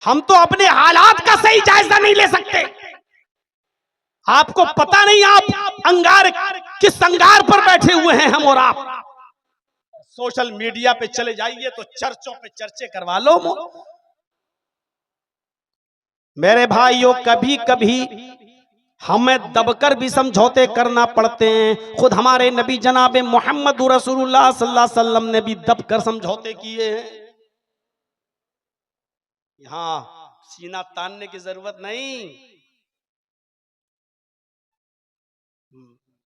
हम तो अपने हालात का सही जायजा नहीं ले सकते। आपको पता नहीं आप अंगार किस अंगार पर बैठे हुए हैं, हम और आप। सोशल मीडिया पे चले जाइए तो चर्चों पे चर्चे करवा लो। मेरे भाइयों, कभी कभी हमें दबकर भी समझौते करना पड़ते हैं। खुद हमारे नबी जनाब मोहम्मद रसूलुल्लाह सल्लल्लाहु अलैहि वसल्लम ने भी दबकर समझौते किए हैं। यहां सीना तानने की जरूरत नहीं।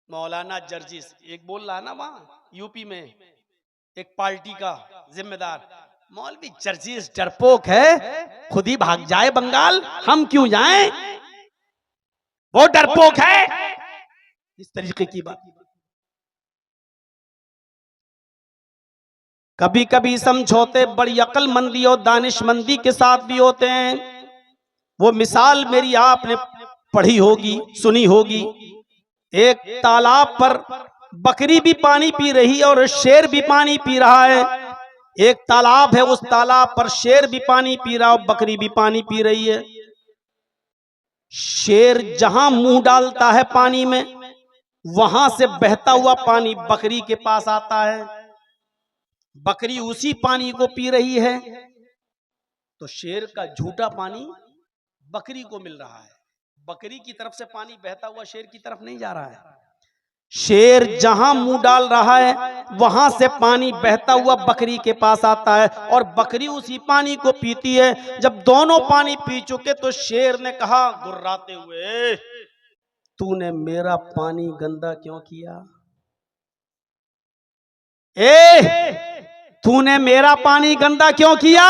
मौलाना जर्जिस एक बोल रहा है ना, वहां यूपी में एक पार्टी का जिम्मेदार, मौलवी जर्जिस डरपोक है, खुद ही भाग जाए बंगाल, हम क्यों जाएं, वो डरपोक है। इस तरीके की बात। कभी कभी समझौते बड़ी अक्लमंदी और दानिशमंदी के साथ भी होते हैं। वो मिसाल मेरी आपने पढ़ी होगी, सुनी होगी। एक तालाब पर बकरी भी पानी पी रही है और शेर भी पानी पी रहा है। एक तालाब है, उस तालाब पर शेर भी पानी पी रहा है और बकरी भी पानी पी रही है। शेर जहां मुंह डालता है पानी में, वहां से बहता हुआ पानी बकरी के पास आता है। बकरी उसी पानी को पी रही है, तो शेर का झूठा पानी बकरी को मिल रहा है। बकरी की तरफ से पानी बहता हुआ शेर की तरफ नहीं जा रहा है। शेर जहां मुंह डाल रहा है, वहां से पानी बहता हुआ बकरी के पास आता है और बकरी उसी पानी को पीती है। जब दोनों पानी पी चुके तो शेर ने कहा गुर्राते हुए, तूने मेरा पानी गंदा क्यों किया? तूने मेरा पानी गंदा क्यों किया,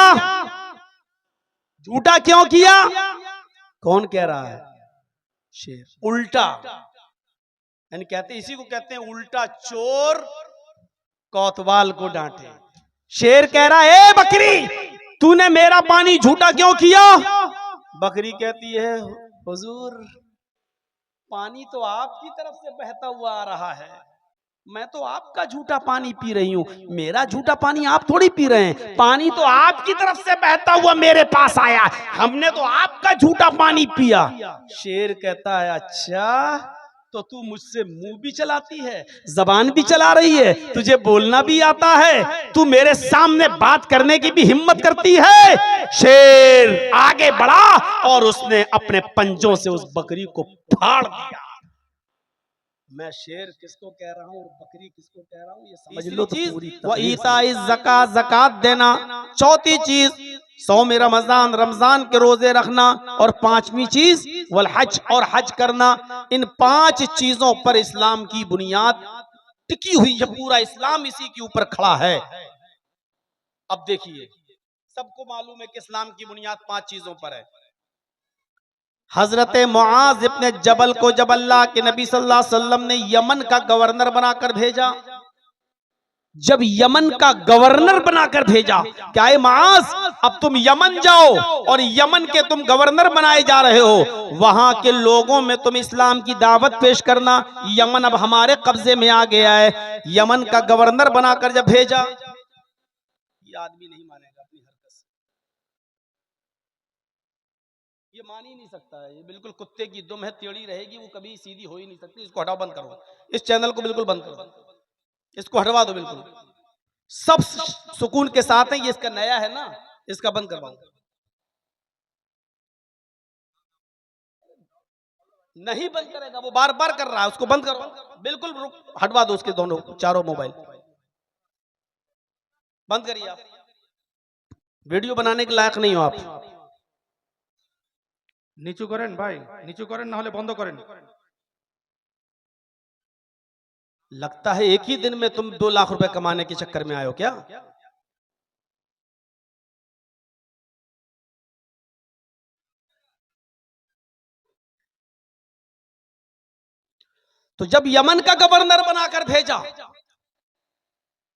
झूठा क्यों किया? कौन कह रहा है? शेर। उल्टा, यानी कहते, इसी को कहते हैं उल्टा चोर कोतवाल को डांटे। शेर कह रहा है, ए बकरी, तूने मेरा पानी झूठा क्यों किया? बकरी कहती है, हुजूर, पानी तो आपकी तरफ से बहता हुआ आ रहा है, मैं तो आपका झूठा पानी पी रही हूं, मेरा झूठा पानी आप थोड़ी पी रहे हैं। पानी तो आपकी तरफ से बहता हुआ मेरे पास आया, हमने तो आपका झूठा पानी पिया। शेर कहता है, अच्छा, तो तू मुझसे मुंह भी चलाती है, जबान भी चला रही है, तुझे बोलना भी आता है, तू मेरे सामने बात करने की भी हिम्मत करती है? शेर आगे बढ़ा और उसने अपने पंजों से उस बकरी को फाड़ दिया। मैं शेर किसको कह रहा हूँ और बकरी किसको कह रहा हूँ, ये समझ लो तो पूरी। वो ईताई ज़कात, ज़कात देना। चौथी चीज, सौम रमजान, रमजान के रोजे रखना। और पांचवी चीज वल हज, और हज करना। इन 5 चीजों पर इस्लाम की बुनियाद टिकी हुई है। पूरा इस्लाम इसी के ऊपर खड़ा है। अब देखिए, सबको मालूम है कि इस्लाम की बुनियाद 5 चीजों पर है। हजरत मुआज इब्ने जबल को जब अल्लाह के नबी सल्लल्लाहु अलैहि वसल्लम ने यमन का गवर्नर बनाकर भेजा, जब यमन का गवर्नर बनाकर भेजा, क्या है मुआज, अब तुम यमन जाओ और यमन के तुम गवर्नर बनाए जा रहे हो, वहां के लोगों में तुम इस्लाम की दावत पेश करना। यमन अब हमारे कब्जे में आ गया है। यमन का गवर्नर बनाकर जब भेजा, ये आदमी नहीं मानेगा अपनी हरकत से, ये मान ही नहीं सकता है, ये बिल्कुल कुत्ते की दुम है, टेढ़ी रहेगी, वो कभी सीधी हो ही नहीं सकती। इसको हटाओ, बंद करो, इस चैनल को बिल्कुल बंद करो, इसको हटवा दो बिल्कुल। सब सुकून के साथ है, ये इसका नया है ना, इसका बंद करवाओ। नहीं बंद करेगा, वो बार बार कर रहा है, उसको बंद करो बिल्कुल, हटवा दो उसके दोनों चारों मोबाइल, बंद करिए। आप वीडियो बनाने के लायक नहीं हो आप। নিচু করেন ভাই, নিচু করেন, না হলে বন্ধ করেন। लगता है एक ही दिन में तुम 2 लाख रुपए कमाने के चक्कर में आए हो क्या? तो जब यमन का गवर्नर बनाकर भेजा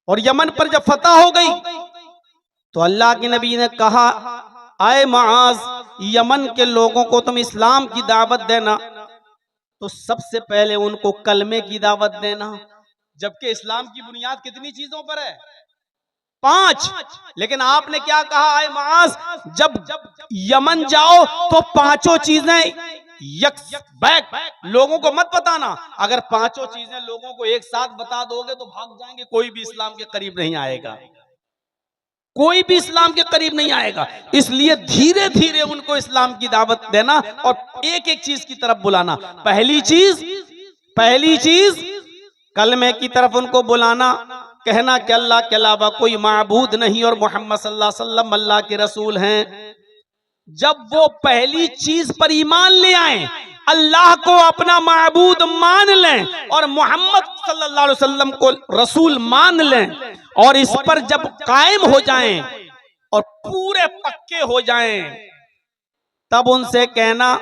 और यमन पर जब फतह हो गई, तो अल्लाह के नबी ने कहा, आए मुआज, यमन के लोगों को तुम इस्लाम की दावत देना, तो सबसे पहले उनको कलमे की दावत देना। जबकि इस्लाम की बुनियाद कितनी चीजों पर है? 5। लेकिन आपने क्या कहा है मास, जब यमन जाओ तो पांचों चीजें बैक लोगों को मत बताना। अगर पांचों चीजें लोगों को एक साथ बता दोगे तो भाग जाएंगे, कोई भी इस्लाम के करीब नहीं आएगा, कोई भी इस्लाम के करीब नहीं आएगा। इसलिए धीरे धीरे उनको इस्लाम की दावत देना और एक एक चीज की तरफ बुलाना। पहली चीज कलमे की तरफ उनको बुलाना, कहना कि अल्लाह के अलावा कोई माबूद नहीं और मोहम्मद सल्लल्लाहु अलैहि वसल्लम अल्लाह के रसूल हैं। जब वो पहली चीज पर ईमान ले आए, अल्लाह को अपना माबूद मान लें और मोहम्मद सल्लल्लाहु अलैहि वसल्लम को रसूल मान लें, और इस पर जब कायम हो जाएं और पूरे पक्के हो जाएं, तब उनसे कहना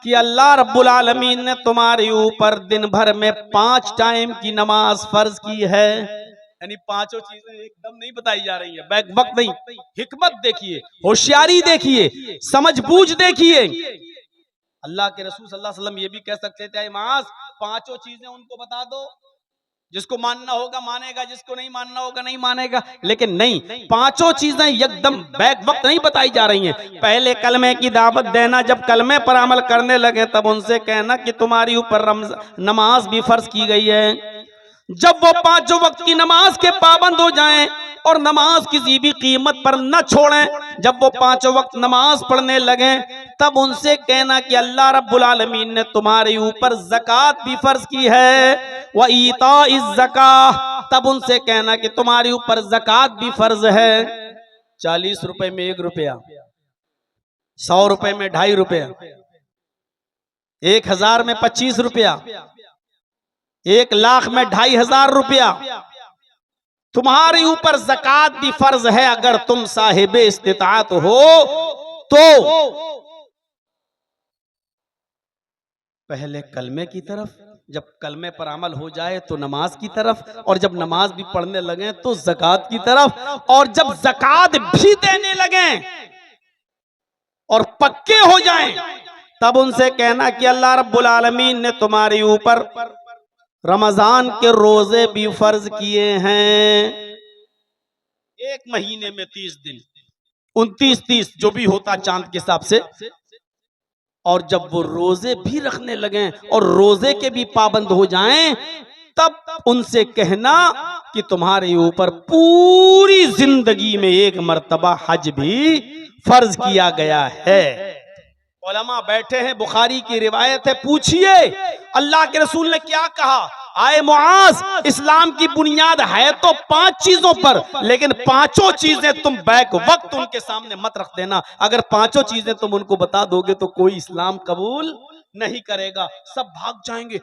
कि अल्लाह रब्बुल आलमीन ने तुम्हारे ऊपर दिन भर में 5 टाइम की नमाज फर्ज की है। यानी पांचों चीजें एकदम नहीं बताई जा रही है, बैक वक्त नहीं, हिकमत देखिए, होशियारी देखिए, समझबूझ देखिए। अल्लाह के रसूल सल्लल्लाहु अलैहि वसल्लम ये भी कह सकते थे मास, पांचों चीजें उनको बता दो, जिसको मानना होगा मानेगा, जिसको नहीं मानना होगा नहीं मानेगा। लेकिन नहीं, पांचों चीजें एकदम बैक वक्त नहीं बताई जा रही हैं। पहले कलमे की दावत देना, जब कलमे पर अमल करने लगे तब उनसे कहना कि तुम्हारी ऊपर नमाज भी फर्ज की गई है। जब वो पांचों वक्त की नमाज के पाबंद हो जाएं और नमाज किसी भी कीमत पर न छोड़ें, जब वो पांचों वक्त नमाज पढ़ने लगे, तब उनसे कहना कि अल्लाह रब्बुल आलमीन ने तुम्हारे ऊपर ज़कात भी फर्ज की है, व ईताइज़ ज़कात, तब उनसे कहना कि तुम्हारे ऊपर ज़कात भी फर्ज है। 40 रुपए में 1 रुपया, 100 रुपए में 2.5 रुपया, 1000 में 25 रुपया, 1 लाख में 2500 रुपया, तुम्हारे ऊपर ज़कात भी फर्ज है अगर तुम साहिब इस्तिताअत हो तो। पहले कलमे की तरफ, जब कलमे पर अमल हो जाए तो नमाज की तरफ, और जब नमाज भी पढ़ने लगे तो ज़कात की तरफ, और जब ज़कात भी देने लगे और पक्के हो जाएं, तब उनसे कहना कि अल्लाह रब्बुल आलमीन ने तुम्हारे ऊपर रमजान के रोजे भी फर्ज किए हैं। 1 महीने में 30 दिन, 29-30 जो भी होता चांद के हिसाब से। और जब वो रोजे भी रखने लगे और रोजे के भी पाबंद हो जाएं, तब उनसे कहना कि तुम्हारे ऊपर पूरी जिंदगी में 1 मर्तबा हज भी फर्ज किया गया है। उलमा बैठे हैं, बुखारी की रिवायत है, पूछिए अल्लाह के रसूल ने क्या कहा। आए मुआज, इस्लाम की बुनियाद है तो 5 चीजों पर, लेकिन पांचों चीजें तुम बैक वक्त उनके सामने मत रख देना। अगर पांचों चीजें तुम उनको बता दोगे तो कोई इस्लाम कबूल नहीं करेगा, सब भाग जाएंगे।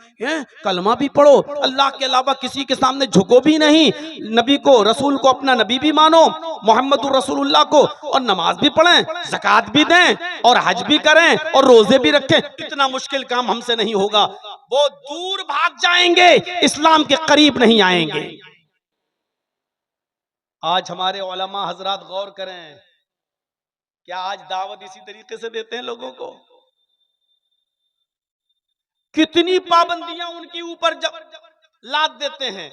कलमा भी पढ़ो, अल्लाह के अलावा किसी के सामने झुको भी नहीं, नबी को रसूल को अपना नबी भी मानो, मोहम्मदुर रसूलुल्लाह को, और नमाज भी पढ़ें, ज़कात भी दें, और हज भी करें, और रोजे भी रखें। इतना मुश्किल काम हमसे नहीं होगा। वो दूर भाग जाएंगे, इस्लाम के करीब नहीं आएंगे। आज हमारे उलमा हजरात गौर करें, क्या आज दावत इसी तरीके से देते हैं लोगों को? कितनी पाबंदियां उनके ऊपर लाद देते हैं,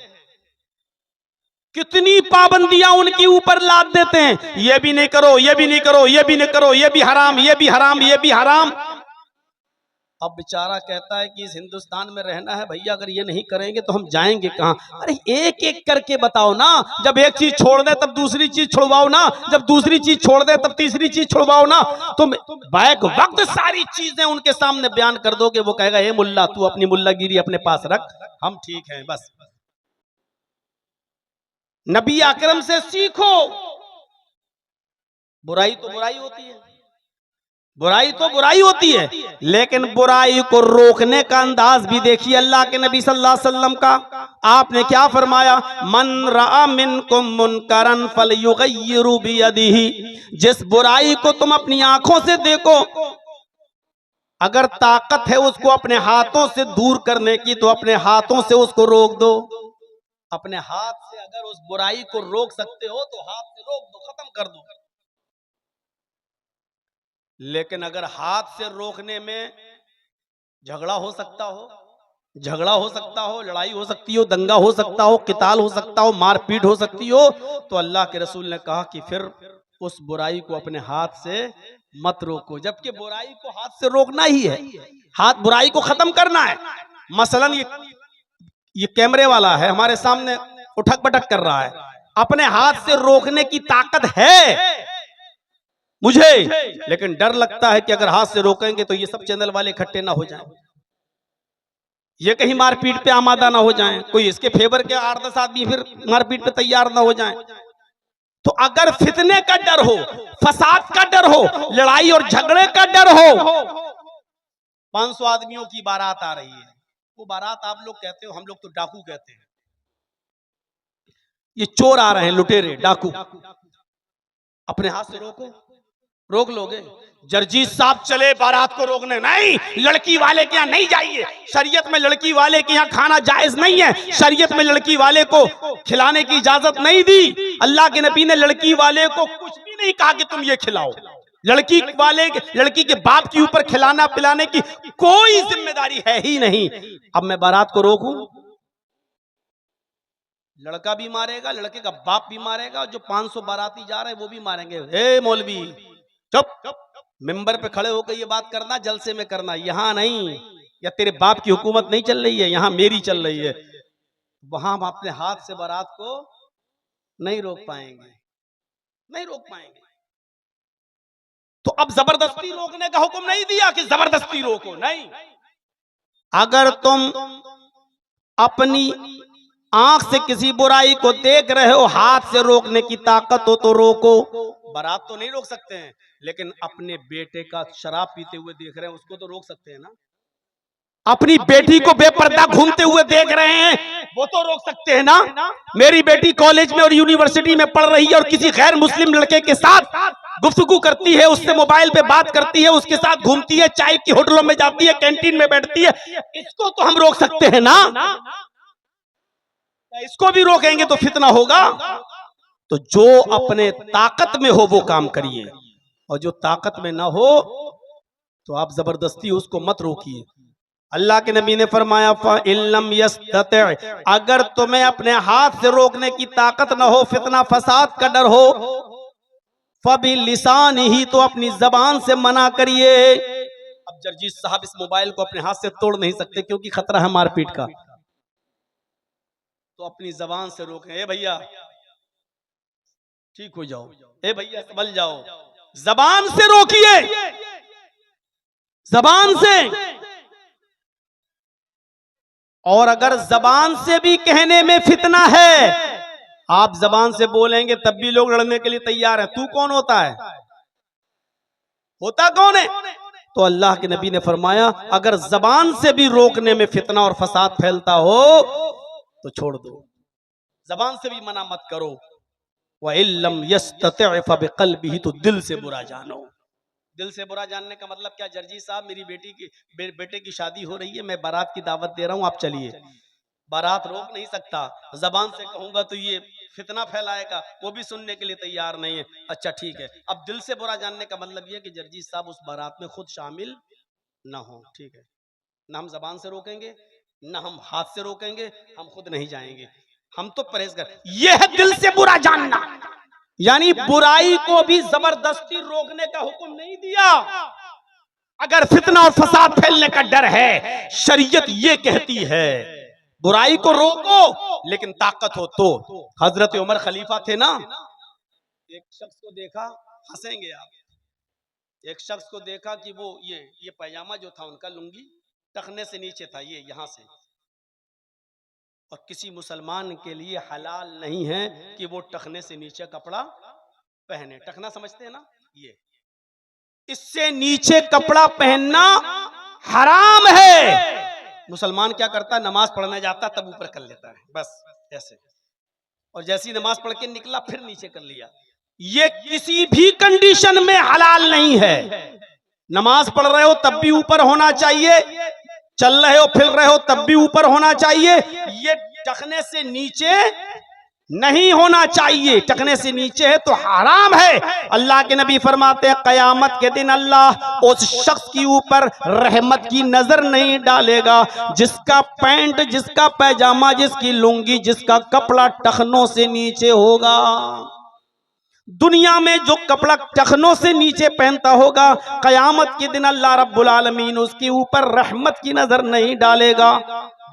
कितनी पाबंदियां उनके ऊपर लाद देते हैं। ये भी नहीं करो, ये भी नहीं करो, ये भी नहीं करो, ये भी हराम, ये भी हराम, ये भी हराम। अब बेचारा कहता है कि इस हिंदुस्तान में रहना है भैया, अगर ये नहीं करेंगे तो हम जाएंगे कहां? अरे एक एक करके बताओ ना, जब एक चीज छोड़ दे तब दूसरी चीज छुड़वाओ ना, जब दूसरी चीज छोड़ दे तब तीसरी चीज छुड़वाओ ना। तुम बैक वक्त सारी चीजें उनके सामने बयान कर दोगे, वो कहेगा ए मुल्ला तू अपनी मुल्लागिरी अपने पास रख, हम ठीक हैं बस। नबी अकरम से सीखो। बुराई तो बुराई होती है, बुराई तो बुराई होती है, लेकिन बुराई को रोकने का अंदाज भी देखिए अल्लाह के नबी सल्लल्लाहु अलैहि वसल्लम का। आपने क्या फरमाया? मन रआ मिनकुम मुनकरन फलयुगय्यिरु बियदिही। जिस बुराई को तुम अपनी आंखों से देखो, अगर ताकत है उसको अपने हाथों से दूर करने की तो अपने हाथों से उसको रोक दो। अपने हाथ से अगर उस बुराई को रोक सकते हो तो हाथ से रोक दो, खत्म कर दो। लेकिन अगर हाथ से रोकने में झगड़ा हो सकता हो, झगड़ा हो सकता हो, लड़ाई हो सकती हो, दंगा हो सकता हो, किताल हो सकता हो, मारपीट हो सकती हो, तो अल्लाह के रसूल ने कहा कि फिर उस बुराई को अपने हाथ से मत रोको, जबकि बुराई को हाथ से रोकना ही है, हाथ बुराई को खत्म करना है। मसलन ये कैमरे वाला है हमारे सामने उठक पटक कर रहा है, अपने हाथ से रोकने की ताकत है मुझे, लेकिन डर लगता है कि अगर हाथ से रोकेंगे तो ये सब चैनल वाले इकट्ठे ना हो जाएं, ये कहीं मारपीट पे आमादा ना हो जाएं, कोई इसके फेवर के 8-10 आदमी फिर मारपीट पे तैयार ना हो जाएं। तो अगर फितने का डर हो, फसाद का डर हो, लड़ाई और झगड़े का डर हो, 500 आदमियों की बारात आ रही है, वो बारात आप लोग कहते हो, हम लोग तो डाकू कहते हैं, ये चोर आ रहे हैं, लुटेरे डाकू, अपने हाथ से रोको, रोक लोगे? जर्जीत साहब चले बारात को रोकने, नहीं, लड़की वाले के यहाँ नहीं जाइए, शरीयत में लड़की वाले के यहाँ खाना जायज नहीं है, शरीयत में लड़की वाले को खिलाने की इजाजत नहीं दी, अल्लाह के नबी ने लड़की वाले को कुछ भी नहीं कहा कि तुम ये खिलाओ, लड़की के बाप के ऊपर खिलाना पिलाने की कोई जिम्मेदारी है ही नहीं। अब मैं बारात को रोकूं? लड़का भी मारेगा, लड़के का बाप भी मारेगा, जो 500 बाराती जा रहे हैं वो भी मारेंगे। ए मौलवी चुप, मिंबर पे खड़े होकर ये बात करना, जलसे में करना, यहां नहीं, या तेरे बाप की हुकूमत नहीं चल रही है, यहां मेरी चल रही है। वहां हम अपने हाथ से बारात को नहीं रोक पाएंगे, नहीं रोक पाएंगे। तो अब जबरदस्ती रोकने का हुक्म नहीं दिया कि जबरदस्ती रोको, नहीं, अगर तुम अपनी आंख से किसी बुराई को देख रहे हो, हाथ से रोकने की ताकत हो तो रोको। बारात तो नहीं रोक सकते हैं, लेकिन अपने बेटे का शराब पीते हुए देख रहे हैं, उसको तो रोक सकते हैं ना। अपनी बेटी को बेपर्दा घूमते हुए देख रहे हैं, वो तो रोक सकते हैं ना। मेरी बेटी कॉलेज में और यूनिवर्सिटी में पढ़ रही है और किसी गैर मुस्लिम लड़के के साथ गुफ्तगू करती है, उससे मोबाइल पे बात करती है, उसके साथ घूमती है, चाय की होटलों में जाती है, कैंटीन में बैठती है, इसको तो हम रोक सकते हैं ना। इसको भी रोकेंगे तो फितना होगा। तो जो अपने ताकत में हो वो काम करिए, और जो ताकत में ना हो तो आप जबरदस्ती उसको मत रोकिए। अल्लाह के नबी ने फरमाया फ़इल्लम यस्तति, अगर तुम्हें अपने हाथ से रोकने की ताकत ना हो, फितना फसाद का डर हो, फ़बिलिसान ही, तो अपनी जबान से मना करिए। अब जर्जीत साहब इस मोबाइल को अपने हाथ से तोड़ नहीं सकते क्योंकि खतरा है मारपीट का, तो अपनी जबान से रोकें। ए भैया ठीक हो जाओ, ए भैया संभल जाओ, जबान से रोकिए, जबान से। और अगर जबान से भी कहने में फितना है, आप जबान से बोलेंगे तब भी लोग लड़ने के लिए तैयार हैं। तू कौन होता है? होता कौन है? तो अल्लाह के नबी ने फरमाया अगर जबान से भी रोकने में फितना और फसाद फैलता हो तो छोड़ दो, जबान से भी मना मत करो। वइल्लम यस्तति' फबिक़ल्बिही, तो दिल से बुरा जानो। दिल से बुरा जानने का मतलब क्या? जर्जी साहब मेरी बेटे की शादी हो रही है, मैं बारात की दावत दे रहा हूं, आप चलिए। बारात रोक नहीं सकता, जबान से कहूंगा तो ये फितना फैलाएगा, वो भी सुनने के लिए तैयार नहीं है। अच्छा ठीक है, अब दिल से बुरा जानने का मतलब ये कि जर्जी साहब उस बारात में खुद शामिल ना हो, ठीक है, ना हम जबान से रोकेंगे ना हम हाथ से रोकेंगे, हम खुद नहीं जाएंगे, हम तो परहेजगार। यह है दिल से बुरा जानना, यानी बुराई को भी जबरदस्ती रोकने का हुक्म नहीं दिया। अगर फितना और फसाद फैलने का डर है, शरीयत ये कहती है बुराई को रोको, लेकिन ताकत हो तो। हजरत उमर खलीफा थे ना, एक शख्स को देखा, हंसेंगे आप, एक शख्स को देखा कि वो ये पैजामा जो था उनका, लुंगी टखने से नीचे था, ये यहां से, और किसी मुसलमान के लिए हलाल नहीं है कि वो टखने से नीचे कपड़ा पहने। टखना समझते हैं ना, ये इससे नीचे कपड़ा पहनना हराम है। मुसलमान क्या करता है, नमाज पढ़ने जाता तब ऊपर कर लेता है, बस ऐसे, और जैसी नमाज पढ़ के निकला फिर नीचे कर लिया। ये किसी भी कंडीशन में हलाल नहीं है। नमाज पढ़ रहे हो तब भी ऊपर होना चाहिए, चल रहे हो फिर रहे हो तब भी ऊपर होना चाहिए। ये टखने से नीचे नहीं होना चाहिए, टखने से नीचे है तो हराम है। अल्लाह के नबी फरमाते हैं कयामत के दिन अल्लाह उस शख्स के ऊपर रहमत की नजर नहीं डालेगा जिसका पैंट, जिसका पैजामा, जिसकी लुंगी, जिसका कपड़ा टखनों से नीचे होगा। दुनिया में जो कपड़ा टखनों से नीचे पहनता होगा, कयामत के दिन अल्लाह रब्बुल आलमीन उसके ऊपर रहमत की नजर नहीं डालेगा।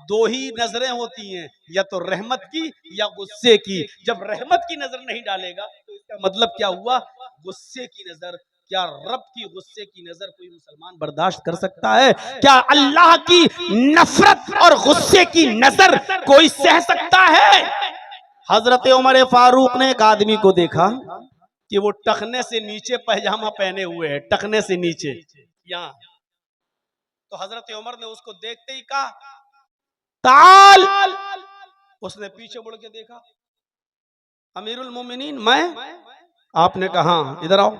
दो ही नजरें होती हैं, या तो रहमत की या गुस्से की। जब रहमत की नजर नहीं डालेगा तो इसका मतलब क्या हुआ? गुस्से की नजर। क्या रब की गुस्से की नजर कोई मुसलमान बर्दाश्त कर सकता है? क्या अल्लाह की नफरत और गुस्से की नजर कोई सह सकता है? हजरत उमर फारूक ने एक आदमी को देखा कि वो टखने से नीचे पैजामा पहने हुए है, टखने से नीचे यहाँ। तो हजरत उमर ने उसको देखते ही कहा ताल। उसने पीछे मुड़ के देखा, अमीरुल मोमिनीन मैं। आपने कहा इधर आओ।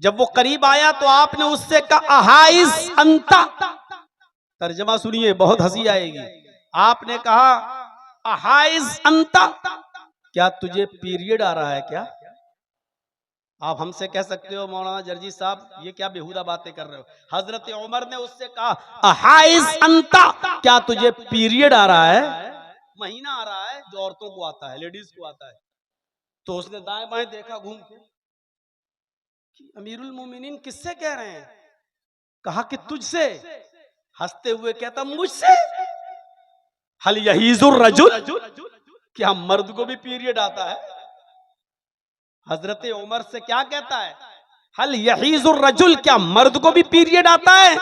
जब वो करीब आया तो आपने उससे कहा अहाइस अंता। तर्जमा सुनिए, बहुत हंसी आएगी। आपने कहा अहाइस अंता, क्या तुझे पीरियड आ रहा है क्या? आप हमसे कह सकते हो मौलाना जर्जी साहब ये क्या बेहुदा बातें कर रहे हो। हजरत उमर ने उससे कहा अहाइस अंता, क्या तुझे पीरियड आ रहा है? महीना आ रहा है जो औरतों को आता है, लेडीज को आता है। तो उसने दाएं बाएं देखा घूम के कि अमीरुल मोमिनीन किससे कह रहे हैं? कहा कि तुझसे। हंसते हुए कहता मुझसे। हल यहीजुर रजुल, क्या मर्द को भी पीरियड आता है? हजरत उमर से क्या कहता है? हल यहीजुर रजुल, क्या मर्द को भी पीरियड आता है?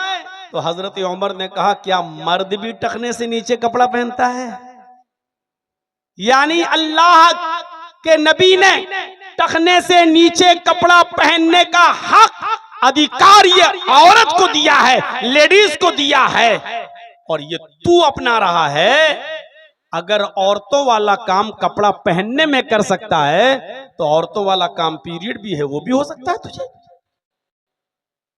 तो हजरत उमर ने कहा क्या मर्द भी टखने से नीचे कपड़ा पहनता है? यानी अल्लाह के नबी ने टखने से नीचे कपड़ा पहनने का हक, अधिकार ये औरत को दिया है, लेडीज को दिया है, और ये तू अपना रहा है। अगर औरतों वाला काम कपड़ा पहनने में कर सकता है तो औरतों वाला काम पीरियड भी है, वो भी हो सकता है तुझे।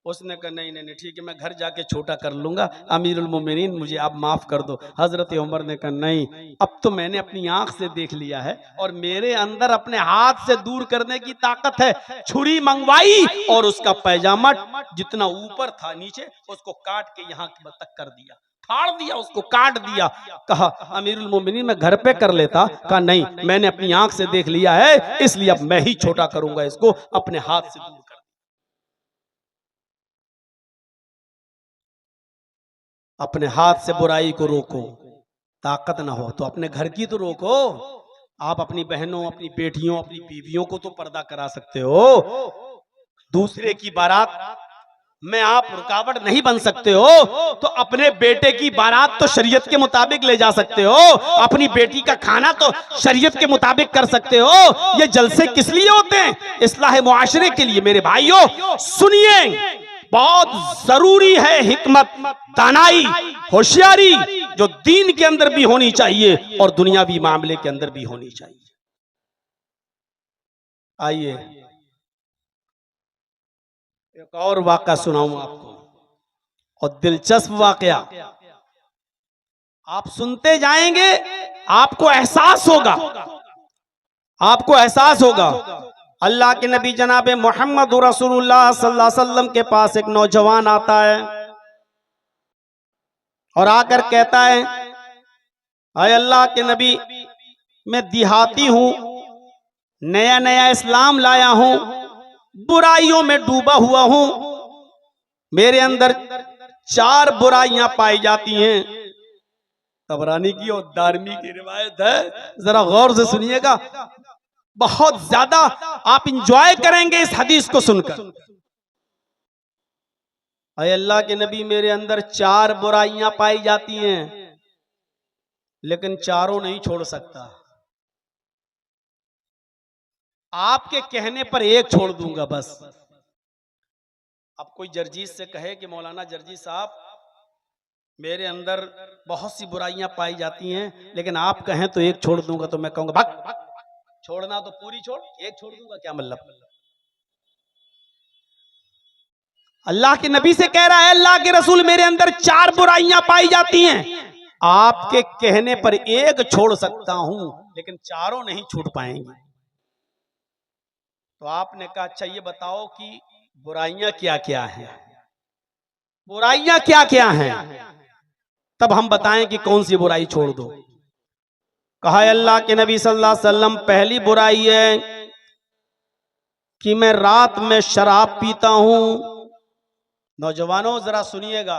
उसने कहा नहीं नहीं नहीं ठीक है, मैं घर जाके छोटा कर लूंगा, अमीरुल मोमिनीन मुझे आप माफ कर दो। हजरत उमर ने कहा नहीं, अब तो मैंने अपनी आंख से देख लिया है और मेरे अंदर अपने हाथ से दूर करने की ताकत है। छुरी मंगवाई और उसका पैजामा जितना ऊपर था नीचे उसको काट के यहाँ तक कर दिया, फाड़ दिया, उसको काट दिया। कहा अमीरुल मोमिनीन मैं घर पे कर लेता। कहा नहीं, मैंने अपनी आंख से देख लिया है, इसलिए अब मैं ही छोटा करूंगा इसको, अपने हाथ से दूर कर। अपने हाथ से बुराई को रोको। ताकत ना हो तो अपने घर की तो रोको। आप अपनी बहनों, अपनी बेटियों, अपनी बीवियों को तो पर्दा करा सकते हो, दूसरे की बारात में आप रुकावट नहीं बन सकते हो। तो अपने बेटे की बारात तो शरीयत के मुताबिक ले जा सकते हो, अपनी बेटी का खाना तो शरीयत के मुताबिक कर सकते हो। ये जलसे किस लिए होते हैं? इस्लाह मुआशरे के लिए। मेरे भाइयों सुनिए, बहुत जरूरी है हिकमत, दानाई, होशियारी जो दीन के अंदर भी होनी चाहिए और दुनियावी मामले के अंदर भी होनी चाहिए। आइए एक और वाक़या सुनाऊं आपको, और दिलचस्प वाक़या। आप सुनते जाएंगे आपको एहसास होगा, आपको एहसास होगा। अल्लाह के नबी जनाब मोहम्मद रसूलुल्लाह सल्लल्लाहु अलैहि वसल्लम के पास एक नौजवान आता है और आकर कहता है अय अल्लाह के नबी, मैं देहाती हूं, नया नया इस्लाम लाया हूं, बुराइयों में डूबा हुआ हूं, मेरे अंदर 4 बुराइयां पाई जाती हैं। तबरानी की और दारमी की रिवायत है, जरा गौर से सुनिएगा, बहुत ज्यादा आप इंजॉय करेंगे इस हदीस को सुनकर। अय अल्लाह के नबी, मेरे अंदर 4 बुराइयां पाई जाती हैं, लेकिन चारों नहीं छोड़ सकता। आपके कहने पर एक छोड़ दूंगा बस। अब कोई जर्जीस से कहे कि मौलाना जर्जी साहब मेरे अंदर बहुत सी बुराइयां पाई जाती हैं, लेकिन आप कहें तो एक छोड़ दूंगा, तो मैं कहूंगा भाग, छोड़ना तो पूरी छोड़, एक छोड़ दूंगा क्या मतलब? अल्लाह के नबी से कह रहा है अल्लाह के रसूल, मेरे अंदर 4 बुराइयां पाई जाती हैं, आपके कहने पर एक छोड़ सकता हूं, लेकिन चारों नहीं छूट पाएंगे। तो आपने कहा अच्छा ये बताओ कि बुराइयां क्या क्या हैं, बुराइयां क्या क्या हैं, तब हम बताएं कि कौन सी बुराई छोड़ दो। कहा अल्लाह के नबी सल्लल्लाहु अलैहि वसल्लम, पहली बुराई है कि मैं रात में शराब पीता हूं। नौजवानों जरा सुनिएगा,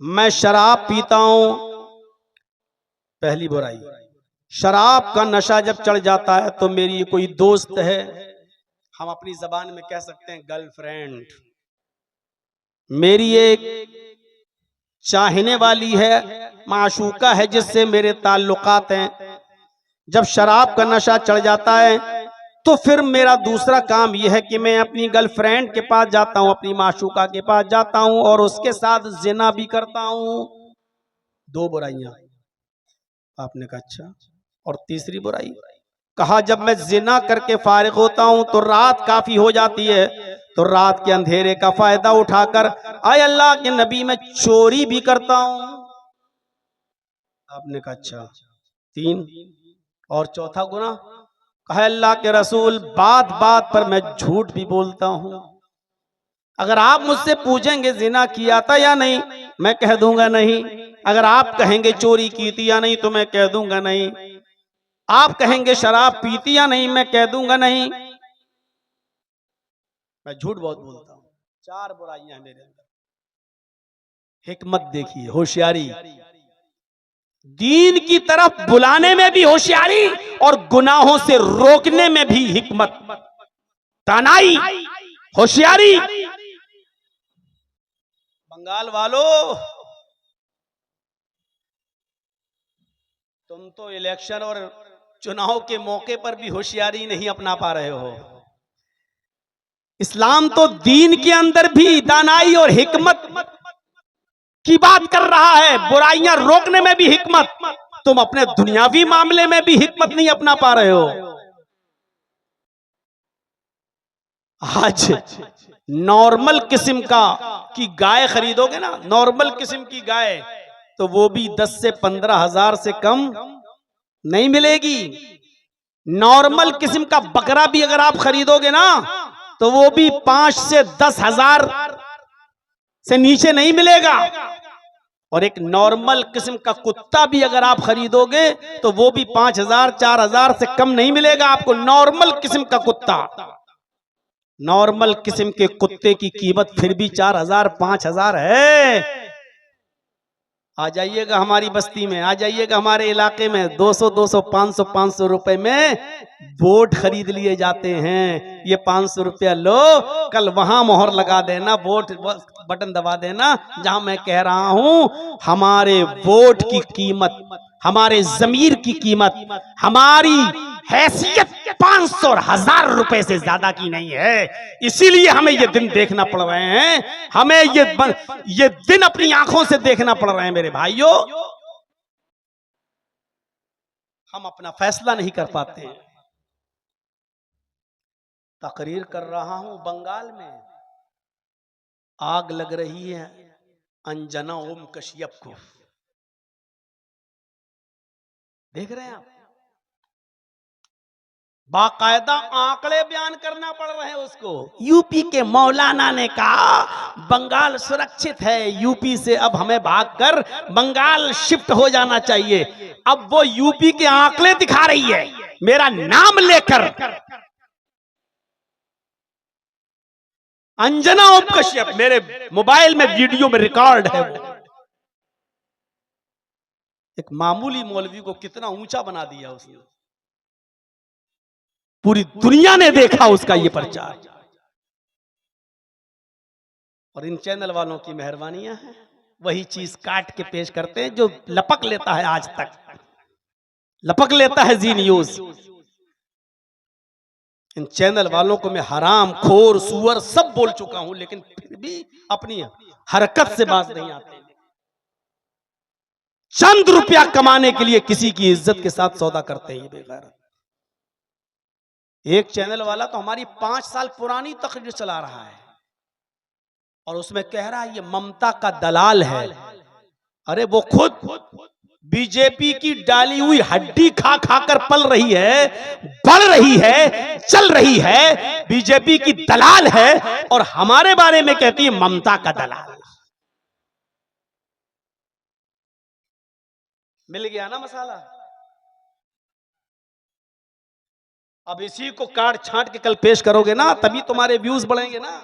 मैं शराब पीता हूं, पहली बुराई। शराब का नशा जब चढ़ जाता है तो मेरी कोई दोस्त है, हम अपनी जबान में कह सकते हैं गर्लफ्रेंड, मेरी एक चाहने वाली है, माशूका है, जिससे मेरे ताल्लुकात हैं। जब शराब का नशा चढ़ जाता है तो फिर मेरा दूसरा काम यह है कि मैं अपनी गर्लफ्रेंड के पास जाता हूं, अपनी माशूका के पास जाता हूं और उसके साथ जिना भी करता हूं। दो बुराइयां। आपने कहा अच्छा, और तीसरी बुराई? कहा जब मैं जिना करके फारिग होता हूं तो रात काफी हो जाती है, तो रात के अंधेरे का फायदा उठाकर आय अल्लाह के नबी मैं चोरी भी करता हूं। आपने कहा अच्छा, तीन, और चौथा गुनाह? कहा अल्लाह के रसूल बात बात पर मैं झूठ भी बोलता हूं। अगर आप मुझसे पूछेंगे जिना किया था या नहीं, मैं कह दूंगा नहीं। अगर आप कहेंगे चोरी की थी या नहीं, तो मैं कह दूंगा नहीं। आप कहेंगे शराब पीती या नहीं, मैं कह दूंगा नहीं। मैं झूठ बहुत बोलता हूं। चार बुराइयां हैं मेरे अंदर। हिकमत देखिए, होशियारी, दीन की तरफ बुलाने में भी होशियारी और गुनाहों से रोकने में भी हिकमत, दानाई, होशियारी। बंगाल वालों, तुम तो इलेक्शन और चुनाव के मौके पर भी होशियारी नहीं अपना पा रहे हो। इस्लाम तो दीन के अंदर भी दानाई और हिकमत की बात कर रहा है, बुराइयां रोकने में भी हिकमत। तुम अपने दुनियावी मामले में भी हिकमत नहीं अपना पा रहे हो। आज नॉर्मल किस्म का की गाय खरीदोगे ना, नॉर्मल किस्म की गाय, तो वो भी 10 से 15 हजार से कम नहीं मिलेगी। नॉर्मल किस्म का बकरा भी अगर आप खरीदोगे ना, तो वो भी 5 से 10 हजार से नीचे नहीं मिलेगा। और एक नॉर्मल किस्म का कुत्ता भी अगर आप खरीदोगे तो वो भी 5,000 4,000 से कम नहीं मिलेगा आपको। नॉर्मल किस्म का कुत्ता, नॉर्मल किस्म के कुत्ते की कीमत फिर भी 4,000 5,000 है। आ जाइएगा हमारी बस्ती में, आ जाइएगा हमारे इलाके में, 200 200 500 500 रुपए में वोट खरीद लिए जाते हैं। ये 500 रुपया लो, कल वहां मोहर लगा देना, वोट बटन दबा देना जहां मैं कह रहा हूं। हमारे वोट की कीमत, हमारे जमीर की कीमत, हमारी हैसियत 500 और 1000 रुपए से ज्यादा की नहीं है। इसीलिए हमें ये दिन देखना पड़ रहे हैं, हमें ये दिन अपनी आंखों से देखना पड़ रहे हैं मेरे भाइयों। हम अपना फैसला नहीं कर पाते। तकरीर कर रहा हूं, बंगाल में आग लग रही है अंजना ओम कश्यप को, देख रहे हैं आप? बाकायदा आंकड़े बयान करना पड़ रहे हैं उसको। यूपी के मौलाना ने कहा बंगाल सुरक्षित है, यूपी से अब हमें भागकर बंगाल शिफ्ट हो जाना चाहिए। अब वो यूपी के आंकड़े दिखा रही है मेरा नाम लेकर। अंजना ओम कश्यप, मेरे मोबाइल में वीडियो में रिकॉर्ड है वो। एक मामूली मौलवी को कितना ऊंचा बना दिया उसने। पूरी दुनिया ने देखा उसका ये प्रचार। और इन चैनल वालों की मेहरबानियां हैं, वही चीज काट के पेश करते हैं जो लपक लेता है, आज तक लपक लेता है जी न्यूज। इन चैनल वालों को मैं हराम खोर सुअर सब बोल चुका हूं, लेकिन फिर भी अपनी हरकत से बाज नहीं आते। चंद रुपया कमाने के लिए किसी की इज्जत के साथ सौदा करते हैं ये बेगैरत। एक चैनल वाला तो हमारी 5 साल पुरानी तकरीर चला रहा है और उसमें कह रहा है ये ममता का दलाल है। अरे वो खुद बीजेपी की डाली हुई हड्डी खा खाकर पल रही है, बढ़ रही है, चल रही है, बीजेपी की दलाल है, और हमारे बारे में कहती है ममता का दलाल। मिल गया ना मसाला। अब इसी को काट छांट के कल पेश करोगे ना, तभी तुम्हारे व्यूज बढ़ेंगे ना।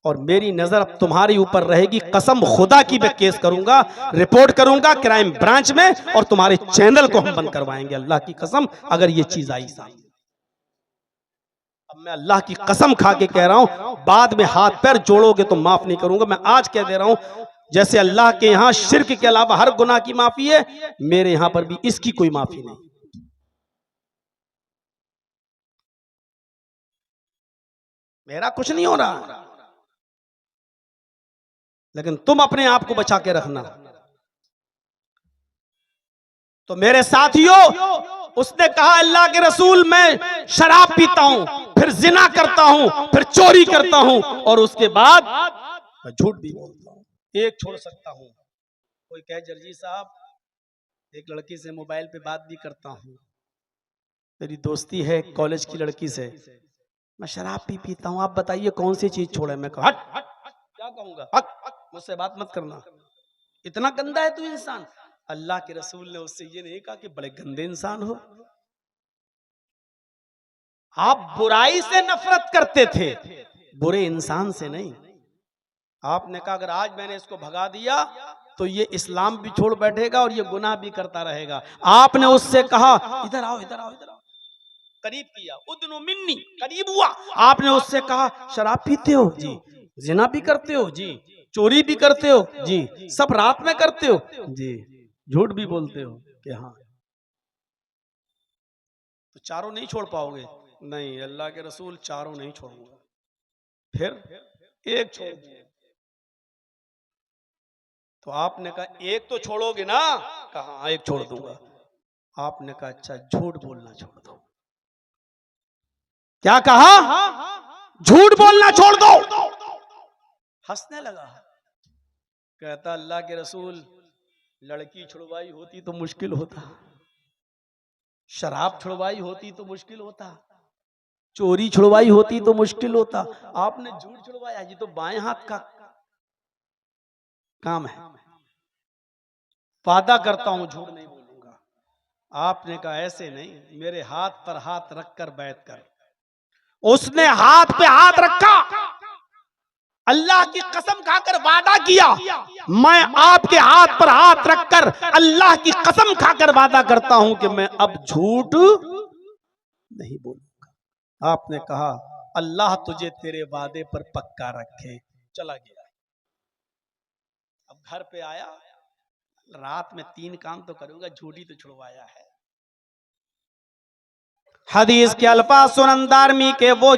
और मेरी नजर अब तुम्हारे ऊपर रहेगी, कसम खुदा की मैं केस करूंगा, रिपोर्ट करूंगा क्राइम ब्रांच में, और तुम्हारे चैनल को हम बंद करवाएंगे, अल्लाह की कसम, अगर ये चीज आई सामने। अब मैं अल्लाह की कसम खा के कह रहा हूं, बाद में हाथ पैर जोड़ोगे तो माफ नहीं करूंगा। मैं आज कह दे रहा हूं, जैसे अल्लाह के यहां शिर्क के अलावा हर गुनाह की माफी है, मेरे यहां पर भी इसकी कोई माफी नहीं। मेरा कुछ नहीं हो रहा, लेकिन तुम अपने आप को बचा के रखना। तो मेरे साथियों, उसने कहा अल्लाह के रसूल, मैं शराब पीता हूं, फिर जिना करता हूं, फिर चोरी करता हूं, और उसके बाद मैं झूठ भी बोलता हूं, एक छोड़ सकता हूं। कोई कहे जर्जी साहब, एक लड़की से मोबाइल पे बात भी करता हूं, मेरी दोस्ती है कॉलेज की लड़की से, मैं शराब भी पीता हूं, आप बताइए कौन सी चीज छोड़े। मैं कहा हट, क्या कहूंगा, हट, मुझसे बात मत करना, इतना गंदा है तू इंसान। अल्लाह के रसूल ने उससे ये नहीं कहा कि बड़े गंदे इंसान हो। आप बुराई से नफरत करते थे, बुरे इंसान से नहीं। आपने कहा अगर आज मैंने इसको भगा दिया तो ये इस्लाम भी छोड़ बैठेगा और ये गुनाह भी करता रहेगा। आपने उससे कहा इधर आओ, इधर आओ, इधर आओ, करीब किया, उदनु मिन्नी, करीब हुआ। आपने उससे कहा शराब पीते हो जी, जिना भी करते हो जी, चोरी भी करते हो जी, सब रात में करते हो जी, झूठ भी बोलते हो कि हाँ, तो चारों नहीं छोड़ पाओगे। नहीं, अल्लाह के रसूल चारों नहीं छोड़ूंगा, फिर एक छोड़ दिए। तो आपने कहा एक तो छोड़ोगे ना, कहा हाँ एक छोड़ दूंगा। आपने कहा अच्छा झूठ बोलना छोड़ दो। क्या कहा? झूठ बोलना छोड़ दो। हंसने लगा, कहता अल्लाह के रसूल, लड़की छुड़वाई होती तो मुश्किल होता, शराब छुड़वाई होती तो मुश्किल होता, चोरी छुड़वाई होती तो मुश्किल होता, आपने झूठ छुड़वाया, ये तो बाएं हाथ का काम है। वादा करता हूं झूठ नहीं बोलूंगा। आपने कहा ऐसे नहीं, मेरे हाथ पर हाथ रखकर बैठ कर। उसने हाथ पे हाथ रखा, अल्लाह की कसम खाकर वादा किया, मैं आपके हाथ पर हाथ रखकर अल्लाह की कसम खाकर वादा करता हूं कि मैं अब झूठ नहीं बोलूंगा। आपने कहा अल्लाह तुझे तेरे वादे पर पक्का रखे। चला गया। अब घर पे आया, रात में 3 काम तो करूंगा, झूठी तो छुड़वाया है। हदीस के अल्फाज सुनन दारमी के, वो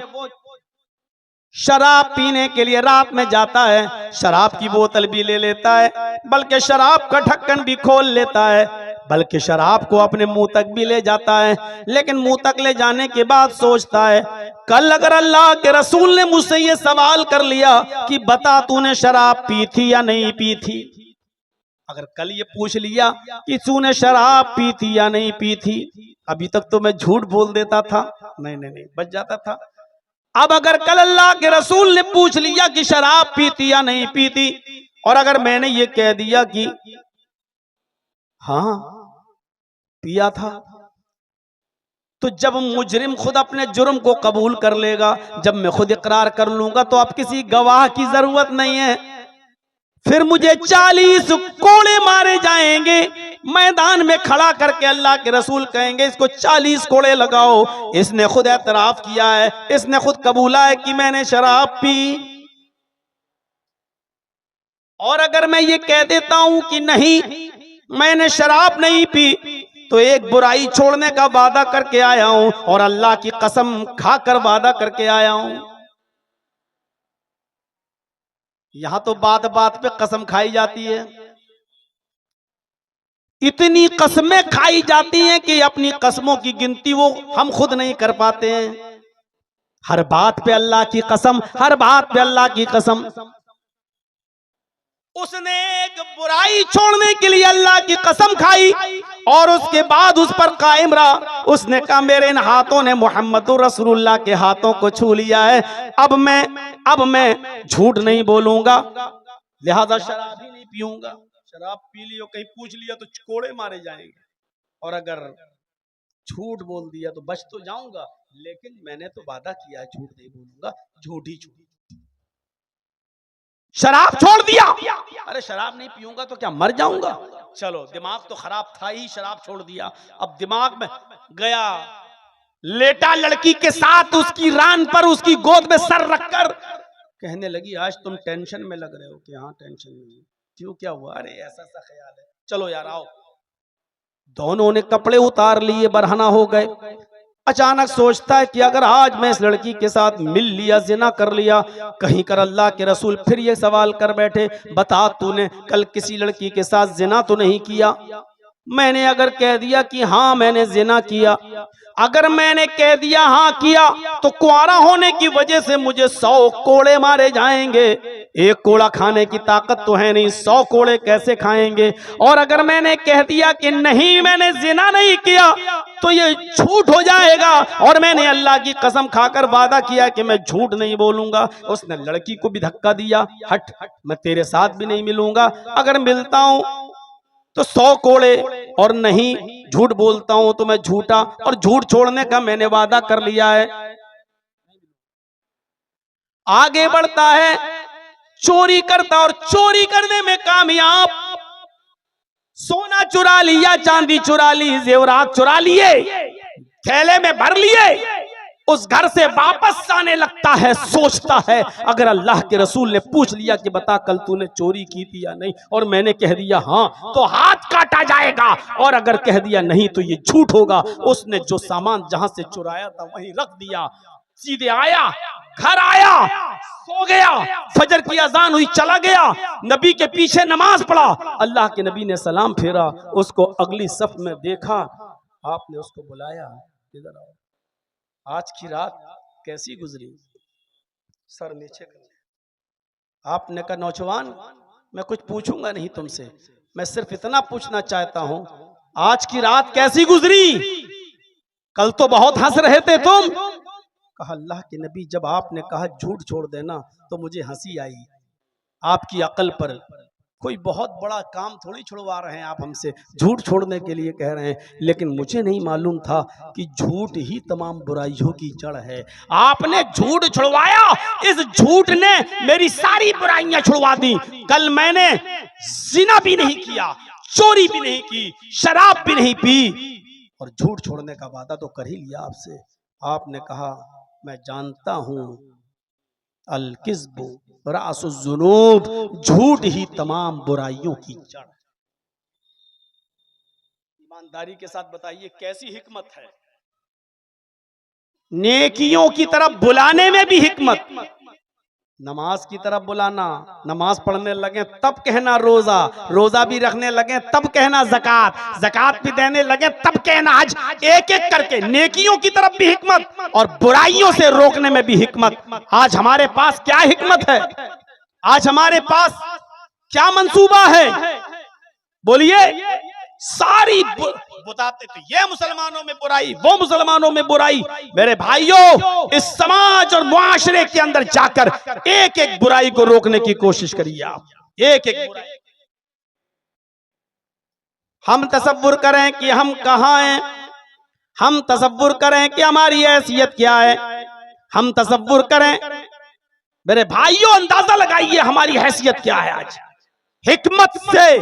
शराब पीने के लिए रात में जाता है, शराब की बोतल भी ले लेता है, बल्कि शराब का ढक्कन भी खोल लेता है, बल्कि शराब को अपने मुंह तक भी ले जाता है। लेकिन मुंह तक ले जाने के बाद सोचता है, कल अगर अल्लाह के रसूल ने मुझसे ये सवाल कर लिया कि बता तूने शराब पी थी या नहीं पी थी, अगर कल ये पूछ लिया कि तूने शराब पी थी या नहीं पी थी, अभी तक तो मैं झूठ बोल देता था, नहीं बच जाता था। अब अगर कल अल्लाह के रसूल ने पूछ लिया कि शराब पीती या नहीं पीती, और अगर मैंने ये कह दिया कि हाँ पिया था, तो जब मुजरिम खुद अपने जुर्म को कबूल कर लेगा, जब मैं खुद इकरार कर लूंगा, तो अब किसी गवाह की जरूरत नहीं है। फिर मुझे 40 कोड़े मारे जाएंगे, मैदान में खड़ा करके अल्लाह के रसूल कहेंगे इसको 40 कोड़े लगाओ, इसने खुद एतराफ किया है, इसने खुद कबूला है कि मैंने शराब पी। और अगर मैं ये कह देता हूं कि नहीं मैंने शराब नहीं पी, तो एक बुराई छोड़ने का वादा करके आया हूं, और अल्लाह की कसम खाकर वादा करके आया हूं। यहां तो बात बात पे कसम खाई जाती है, इतनी कसमें खाई जाती हैं कि अपनी कसमों की गिनती वो हम खुद नहीं कर पाते हैं। हर बात पे अल्लाह की कसम, हर बात पे अल्लाह की कसम। उसने एक बुराई छोड़ने के लिए अल्लाह की कसम खाई और उसके बाद उस पर कायम रहा। उसने कहा मेरे इन हाथों ने मोहम्मद रसूलुल्लाह के हाथों को छू लिया है, अब मैं झूठ नहीं बोलूंगा, लिहाजा शराब ही नहीं पीऊंगा। शराब पी लियो, कहीं पूछ लिया तो कोड़े मारे जाएंगे, और अगर झूठ बोल दिया तो बच तो जाऊंगा, लेकिन मैंने तो वादा किया है झूठ नहीं बोलूंगा, झूठ ही झूठ। शराब छोड़ दिया, अरे शराब नहीं पीऊंगा तो क्या मर जाऊंगा? चलो दिमाग तो खराब था ही, शराब छोड़ दिया। अब दिमाग में गया, लेटा लड़की के साथ उसकी रान पर, उसकी गोद में सर रखकर कहने लगी आज तुम टेंशन में लग रहे हो। कि हाँ टेंशन में। क्यों, क्या हुआ? अरे ऐसा सा ख्याल है, चलो यार आओ। दोनों ने कपड़े उतार लिए, बरहना हो गए। अचानक सोचता है कि अगर आज मैं इस लड़की के साथ मिल लिया, जिना कर लिया, कहीं कर अल्लाह के रसूल फिर ये सवाल कर बैठे, बता तूने कल किसी लड़की के साथ जिना तो नहीं किया? मैंने अगर कह दिया कि हाँ मैंने जिना किया, अगर मैंने कह दिया हाँ किया, तो कुआरा होने की वजह से मुझे 100 कोड़े मारे जाएंगे। एक कोड़ा खाने की ताकत तो है नहीं, 100 कोड़े कैसे खाएंगे? और अगर मैंने कह दिया कि नहीं मैंने जिना नहीं किया, तो ये झूठ हो जाएगा, और मैंने अल्लाह की कसम खाकर वादा किया कि मैं झूठ नहीं बोलूंगा। उसने लड़की को भी धक्का दिया, हट मैं तेरे साथ भी नहीं मिलूंगा, अगर मिलता हूं तो 100 कोड़े, और नहीं झूठ बोलता हूं तो मैं झूठा, और झूठ छोड़ने का मैंने वादा कर लिया है। आगे बढ़ता है, चोरी करता, और चोरी करने में कामयाब। सोना चुरा लिया, चांदी चुरा ली, जेवरात चुरा लिए, थैले में भर लिए। उस घर से वापस आने लगता है, सोचता है अगर अल्लाह के रसूल ने पूछ लिया कि बता कल तूने चोरी की थी या नहीं, और मैंने कह दिया हाँ, तो हाथ काटा जाएगा, और अगर कह दिया नहीं तो ये झूठ होगा। उसने जो सामान जहां से चुराया था वहीं रख दिया, सीधे आया, घर आया, सो गया, फजर की अजान हुई, चला गया, नबी के पीछे नमाज पढ़ा। अल्लाह के नबी ने सलाम फेरा, उसको अगली सफ में देखा, आपने उसको बुलाया, इधर आओ, आज की रात कैसी गुजरी? सर नीचे कर। आपने कहा नौजवान मैं कुछ पूछूंगा नहीं तुमसे, मैं सिर्फ इतना पूछना चाहता हूं आज की रात कैसी गुजरी? कल तो बहुत हंस रहे थे तुम। कहा अल्लाह के नबी जब आपने कहा झूठ छोड़ देना तो मुझे हंसी आई, आपकी अकल पर कोई बहुत बड़ा काम थोड़ी छुड़वा रहे हैं आप हमसे, झूठ छोड़ने के लिए कह रहे हैं, लेकिन मुझे नहीं मालूम था कि झूठ ही तमाम बुराइयों की जड़ है। आपने झूठ छुड़वाया, इस झूठ ने मेरी सारी बुराइयां छुड़वा दी। कल मैंने जिना भी नहीं किया, चोरी भी नहीं की, शराब भी नहीं पी, और झूठ छोड़ने का वादा तो कर ही लिया आपसे। आपने कहा मैं जानता हूं अल किज़्बु रासुज़्ज़ुनूब, झूठ ही तमाम बुराइयों की जड़। ईमानदारी के साथ बताइए कैसी हिकमत है? नेकियों की तरफ बुलाने में भी हिकमत। नमाज की तरफ बुलाना, नमाज पढ़ने लगे तब कहना रोजा, रोजा भी रखने लगे तब कहना ज़कात, ज़कात भी देने लगे तब कहना हज। एक एक करके नेकियों की तरफ भी हिकमत और बुराइयों से रोकने में भी हिकमत। आज हमारे पास क्या हिकमत है? आज हमारे पास क्या मंसूबा है? बोलिए। सारी बताते थे ये मुसलमानों में बुराई, वो मुसलमानों में बुराई। मेरे भाइयों, इस समाज और मुआशरे के अंदर जाकर एक एक बुराई को रोकने की कोशिश करिए आप, एक एक बुराई। हम तसव्वुर करें कि हम कहां हैं, हम तसव्वुर करें कि हमारी हैसियत क्या है, हम तसव्वुर करें। मेरे भाइयों अंदाजा लगाइए हमारी हैसियत क्या है। आज हिकमत से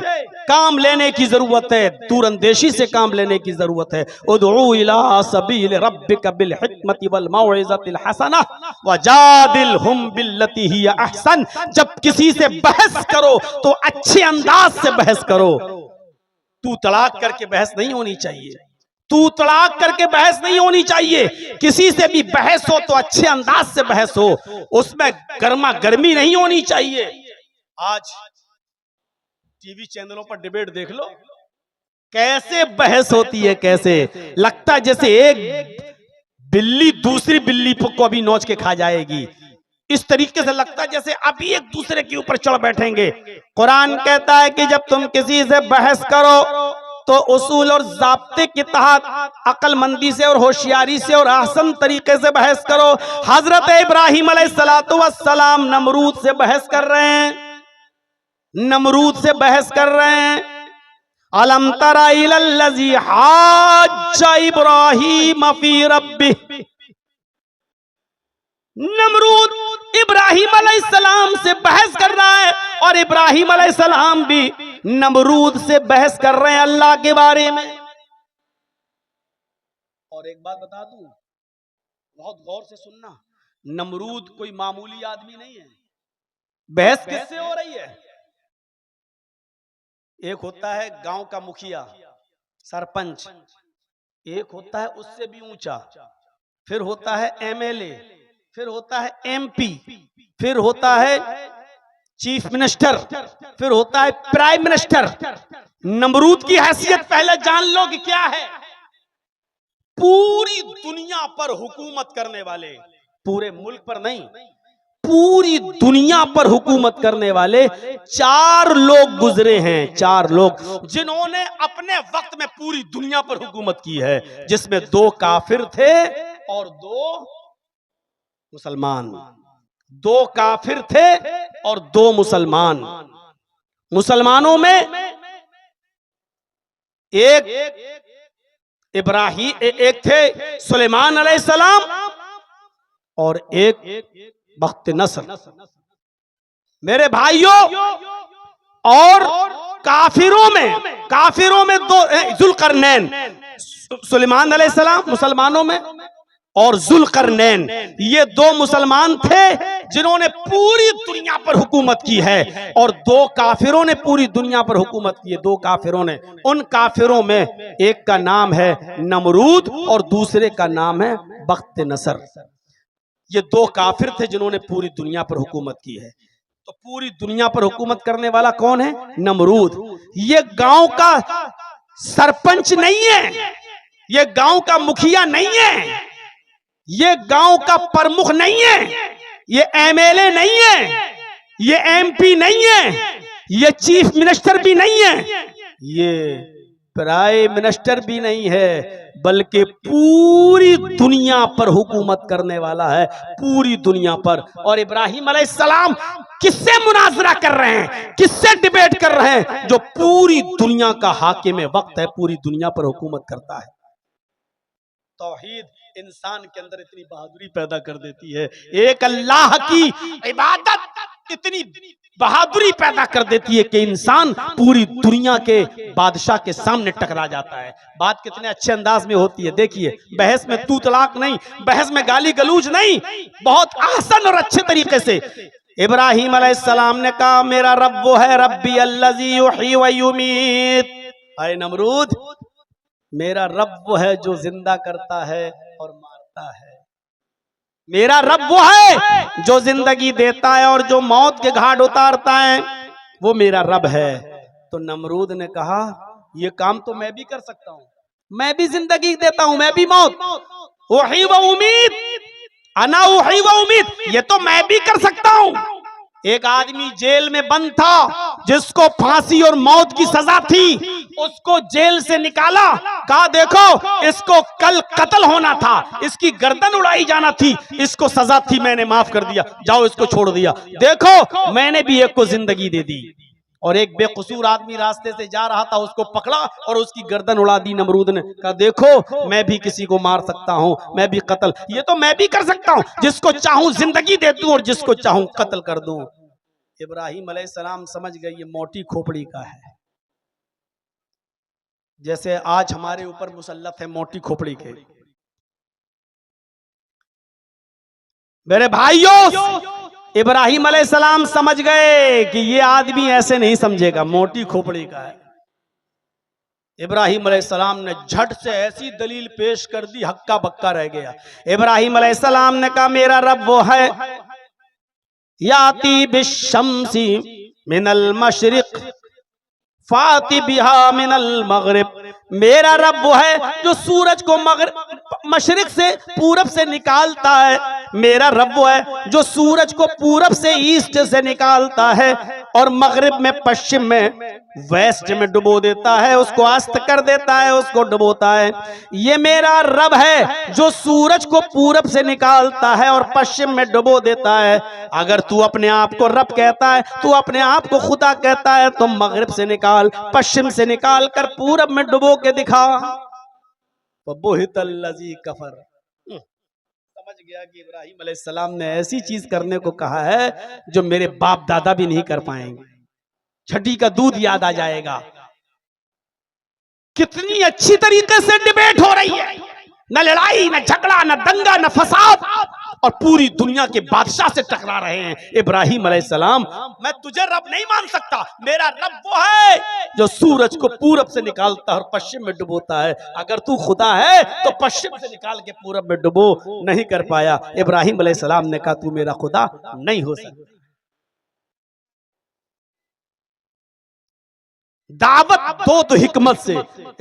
काम लेने की जरूरत है, दूरंदेशी से काम लेने की जरूरत है। उदउ इला सबील रब्बिका बिल हिकमति वल मौइज़तिल हसना वजादिलहुम बिल्लती हिय अहसन। जब किसी से बहस करो तो अच्छे अंदाज से बहस करो। तू तड़ाक करके बहस नहीं होनी चाहिए, तू तड़ाक करके बहस नहीं होनी चाहिए। किसी से भी बहस हो तो अच्छे अंदाज से बहस हो, उसमें गर्मा गर्मी नहीं होनी चाहिए। आज टीवी चैनलों पर डिबेट देख लो, कैसे बहस होती है, कैसे लगता है जैसे एक बिल्ली दूसरी बिल्ली को अभी नोच के खा जाएगी। इस तरीके से लगता है जैसे अभी एक दूसरे के ऊपर चढ़ बैठेंगे। कुरान कहता है कि जब तुम किसी से बहस करो तो उसूल और ज़ाब्ते के तहत अक्लमंदी से और होशियारी से और आसान तरीके से बहस करो। हजरत इब्राहिम अलैहिस्सलातु वस्सलाम नमरूद से बहस कर रहे हैं, नमरूद से बहस कर रहे हैं। अलम तरा इलल्लज़ी हाज्जा इब्राहीम फी रब्बिह। नमरूद इब्राहिम अलैहिस्सलाम से बहस कर रहा है और इब्राहिम अलैहिस्सलाम भी नमरूद से बहस कर रहे हैं अल्लाह के बारे में। और एक बात बता दूं, बहुत गौर से सुनना, नमरूद कोई मामूली आदमी नहीं है। बहस किससे हो रही है? एक होता है गांव का मुखिया, सरपंच, एक होता है उससे भी ऊंचा, फिर होता है एमएलए, फिर होता है एमपी, फिर होता है चीफ मिनिस्टर, फिर होता है प्राइम मिनिस्टर। नमरूद की हैसियत पहले जान लो कि क्या है। पूरी दुनिया पर हुकूमत करने वाले, पूरे मुल्क पर नहीं, पूरी दुनिया पर हुकूमत करने वाले 4 लोग गुजरे हैं, 4 लोग जिन्होंने अपने वक्त में पूरी दुनिया पर हुकूमत की है, जिसमें 2 काफिर थे और 2 मुसलमान। 2 काफिर थे और 2 मुसलमान। मुसलमानों में एक इब्राहिम, एक थे सुलेमान अलैहिस्सलाम और एक बख्त नसर। मेरे भाइयों, और काफिरों में 2 जुल्करनैन, सुलेमान अलैहिस्सलाम मुसलमानों में और जुल्करनैन, ये 2 मुसलमान थे जिन्होंने पूरी दुनिया पर हुकूमत की है, और 2 काफिरों ने पूरी दुनिया पर हुकूमत की है। 2 काफिरों ने, उन काफिरों में एक का नाम है नमरूद और दूसरे का नाम है बख्त नसर। ये 2 काफिर थे जिन्होंने पूरी दुनिया पर हुकूमत की है। तो पूरी दुनिया पर हुकूमत करने वाला कौन है? नमरूद। ये गांव का सरपंच नहीं है, ये गांव का मुखिया नहीं है, ये गांव का प्रमुख नहीं है, ये एमएलए नहीं है, ये एमपी नहीं है, ये चीफ मिनिस्टर भी नहीं है, ये प्राइम मिनिस्टर भी नहीं है, बल्कि पूरी दुनिया पर हुकूमत करने वाला है, पूरी दुनिया पर। और इब्राहिम अलैहिस्सलाम किससे मुनाजरा कर रहे हैं, किससे डिबेट कर रहे हैं? जो पूरी दुनिया का हाकिम वक्त है, पूरी दुनिया पर हुकूमत करता है। तौहीद इंसान के अंदर इतनी बहादुरी पैदा कर देती है, एक अल्लाह की इबादत इतनी बहादुरी पैदा कर देती है कि इंसान पूरी दुनिया के बादशाह के सामने टकरा जाता है। बात कितने अच्छे अंदाज में होती है, देखिए, बहस में तू तलाक नहीं, बहस में गाली गलूज नहीं, बहुत आसान और अच्छे तरीके से इब्राहिम अलैहिस्सलाम ने कहा, मेरा रब वो है, रब्बी अल्लज़ी युही व युमीत। अरे नमरूद, मेरा रब वो है जो जिंदा करता है और मारता है। मेरा रब वो है जो जिंदगी देता है और जो मौत के घाट उतारता है, वो मेरा रब है। तो नमरूद ने कहा, ये काम तो मैं भी कर सकता हूं, मैं भी जिंदगी देता हूं, मैं भी मौत। उही व उम्मीद, अना उही व उम्मीद, ये तो मैं भी कर सकता हूं। एक आदमी जेल में बंद था, जिसको फांसी और मौत की सजा थी, उसको जेल से निकाला, कहा देखो इसको कल कत्ल होना था, इसकी गर्दन उड़ाई जाना थी, इसको सजा थी, मैंने माफ कर दिया, जाओ इसको छोड़ दिया। देखो मैंने भी एक को जिंदगी दे दी। और एक बेकसूर आदमी रास्ते से जा रहा था, उसको पकड़ा और उसकी गर्दन उड़ा दी नमरूद ने। कहा देखो मैं भी किसी को मार सकता हूं, मैं भी कत्ल, ये तो मैं भी कर सकता हूं, जिसको चाहूं जिंदगी दे दूं और जिसको चाहूं कत्ल कर दूं। इब्राहिम अलैहिस्सलाम समझ गए ये मोटी खोपड़ी का है, जैसे आज हमारे ऊपर मुसल्लत है मोटी खोपड़ी के। मेरे भाइयों, इब्राहिम अलैहिस्सलाम समझ गए कि ये आदमी ऐसे नहीं समझेगा, मोटी खोपड़ी का है। इब्राहिम अलैहिस्सलाम ने झट से ऐसी दलील पेश कर दी, हक्का बक्का रह गया। इब्राहिम अलैहिस्सलाम ने कहा, मेरा रब वो है, याती बिशम्सी मिनल मशरिक फाती बिहा मिनल मगरिब। मेरा रब वो है जो सूरज को मशरिक से पूरब से निकालता है, मेरा रब वो है जो सूरज को पूरब से ईस्ट से निकालता है, और मगरिब में, पश्चिम में, वेस्ट में डुबो देता है, उसको अस्त कर देता है, उसको डुबोता है। ये मेरा रब है जो सूरज को पूरब से निकालता है और पश्चिम में डुबो देता है। अगर तू अपने आप को रब कहता है, तू अपने आप को खुदा कहता है, तो मगरिब से निकाल, पश्चिम से निकाल कर पूरब में डुबो के दिखा। बुहितल्लज़ी कफर। समझ गया कि इब्राहिम अलैहिस्सलाम ने ऐसी चीज करने को कहा है जो मेरे बाप दादा भी नहीं कर पाएंगे। छठी का दूध याद आ जाएगा। कितनी अच्छी तरीके से डिबेट हो रही है, न लड़ाई, न झगड़ा, न दंगा, न फसाद, और पूरी दुनिया के बादशाह से टकरा रहे हैं। इब्राहिम अलैहिस्सलाम, मैं तुझे रब नहीं मान सकता, मेरा रब वो है जो सूरज को पूरब से निकालता है और पश्चिम में डुबोता है। अगर तू खुदा है तो पश्चिम से निकाल के पूरब में डुबो। नहीं कर पाया। इब्राहिम अलैहिस्सलाम ने कहा तू मेरा खुदा नहीं हो सकता। दावत दो तो हिकमत से।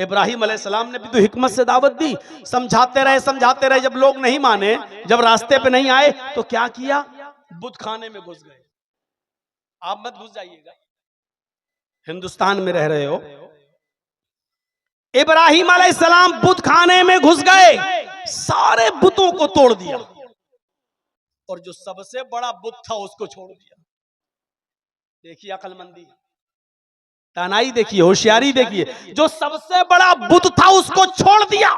इब्राहिम अलैहिस्सलाम ने भी तो हिकमत से दावत दी। समझाते रहे, समझाते रहे, जब लोग नहीं माने, जब रास्ते पे नहीं आए, तो क्या किया? बुत खाने में घुस गए। आप मत घुस जाइएगा, हिंदुस्तान में रह रहे हो। इब्राहिम अलैहिस्सलाम बुत खाने में घुस गए, सारे बुतों को तोड़ दिया और जो सबसे बड़ा बुत था उसको छोड़ दिया। देखिए अक्लमंदी, तानाई देखिए, होशियारी देखिए। जो सबसे बड़ा बुत था उसको छोड़ दिया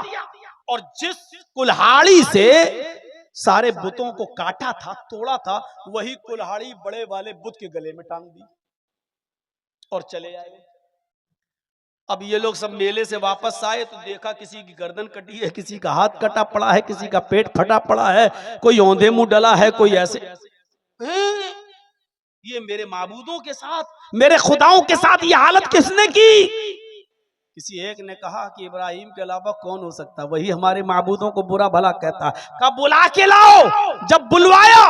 और जिस कुल्हाड़ी से सारे बुतों को काटा था, तोड़ा था, वही कुल्हाड़ी बड़े वाले बुत के गले में टांग दी और चले आए। अब ये लोग सब मेले से वापस आए तो देखा किसी की गर्दन कटी है, किसी का हाथ कटा पड़ा है, किसी का पेट फटा पड़ा है, कोई औंधे मुंह डला है, कोई ऐसे। ये मेरे माबूदों के साथ, मेरे खुदाओं के साथ ये हालत किसने की? किसी एक ने कहा कि इब्राहिम के अलावा कौन हो सकता, वही हमारे माबूदों को बुरा भला कहता। कब बुला के लाओ। जब बुलवाया,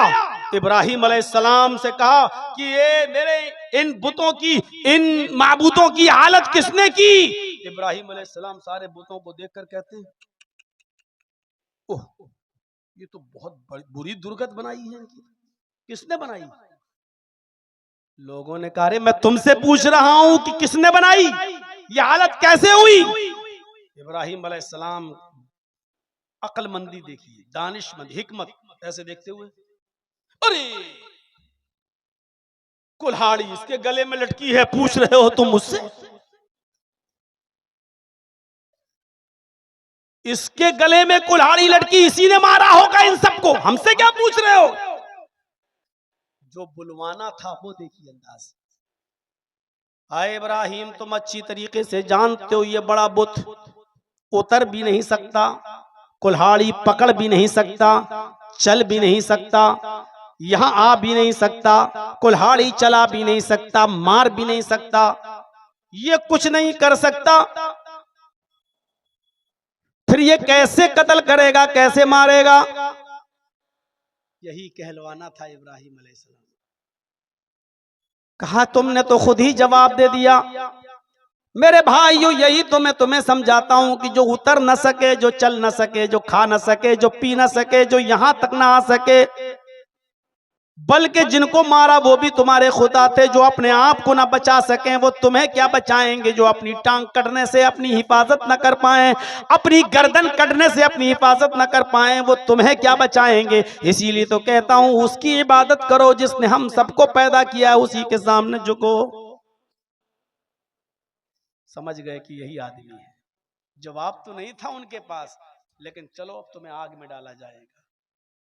इब्राहिम अलैहिस्सलाम से कहा कि ये मेरे इन बुतों की, इन माबूदों की हालत किसने की? इब्राहिम अलैहिस्सलाम सारे बुतों को देखकर कहते हैं, ओह, ये तो बहुत बुरी दुर्गत बनाई है इनकी। किसने बनाई? लोगों ने कहा, मैं तुमसे पूछ रहा हूं कि किसने बनाई, ये हालत कैसे हुई? इब्राहिम अलैहिस्सलाम, अक्लमंदी देखिए, दानिशमंद, हिकमत, ऐसे देखते हुए, अरे कुल्हाड़ी इसके गले में लटकी है, पूछ रहे हो तुम मुझसे? इसके गले में कुल्हाड़ी लटकी, इसी ने मारा होगा इन सबको, हमसे क्या पूछ रहे हो? जो बुलवाना था वो देखिए अंदाज। हाय इब्राहिम, तुम अच्छी तरीके से जानते हो ये बड़ा बुत उतर भी नहीं सकता, कुल्हाड़ी पकड़ भी नहीं सकता, चल भी नहीं सकता, यहां आ भी नहीं सकता, कुल्हाड़ी चला भी नहीं सकता, मार भी नहीं सकता, ये कुछ नहीं कर सकता। फिर ये कैसे कत्ल करेगा, कैसे मारेगा? यही कहलवाना था इब्राहिम अलैहिस्सलाम। कहा तुमने तो खुद ही जवाब दे दिया। मेरे भाइयों, यही तो मैं तुम्हें समझाता हूं कि जो उतर न सके, जो चल न सके, जो खा न सके, जो पी न सके, जो यहां तक ना आ सके, बल्कि जिनको मारा वो भी तुम्हारे खुदा थे। जो अपने आप को ना बचा सके वो तुम्हें क्या बचाएंगे? जो अपनी टांग कटने से अपनी हिफाजत न कर पाए, अपनी गर्दन कटने से अपनी हिफाजत न कर पाए, वो तुम्हें क्या बचाएंगे? इसीलिए तो कहता हूं उसकी इबादत करो जिसने हम सबको पैदा किया, उसी के सामने झुको। समझ गए कि यही आदमी है। जवाब तो नहीं था उनके पास, लेकिन चलो अब तुम्हें आग में डाला जाएगा।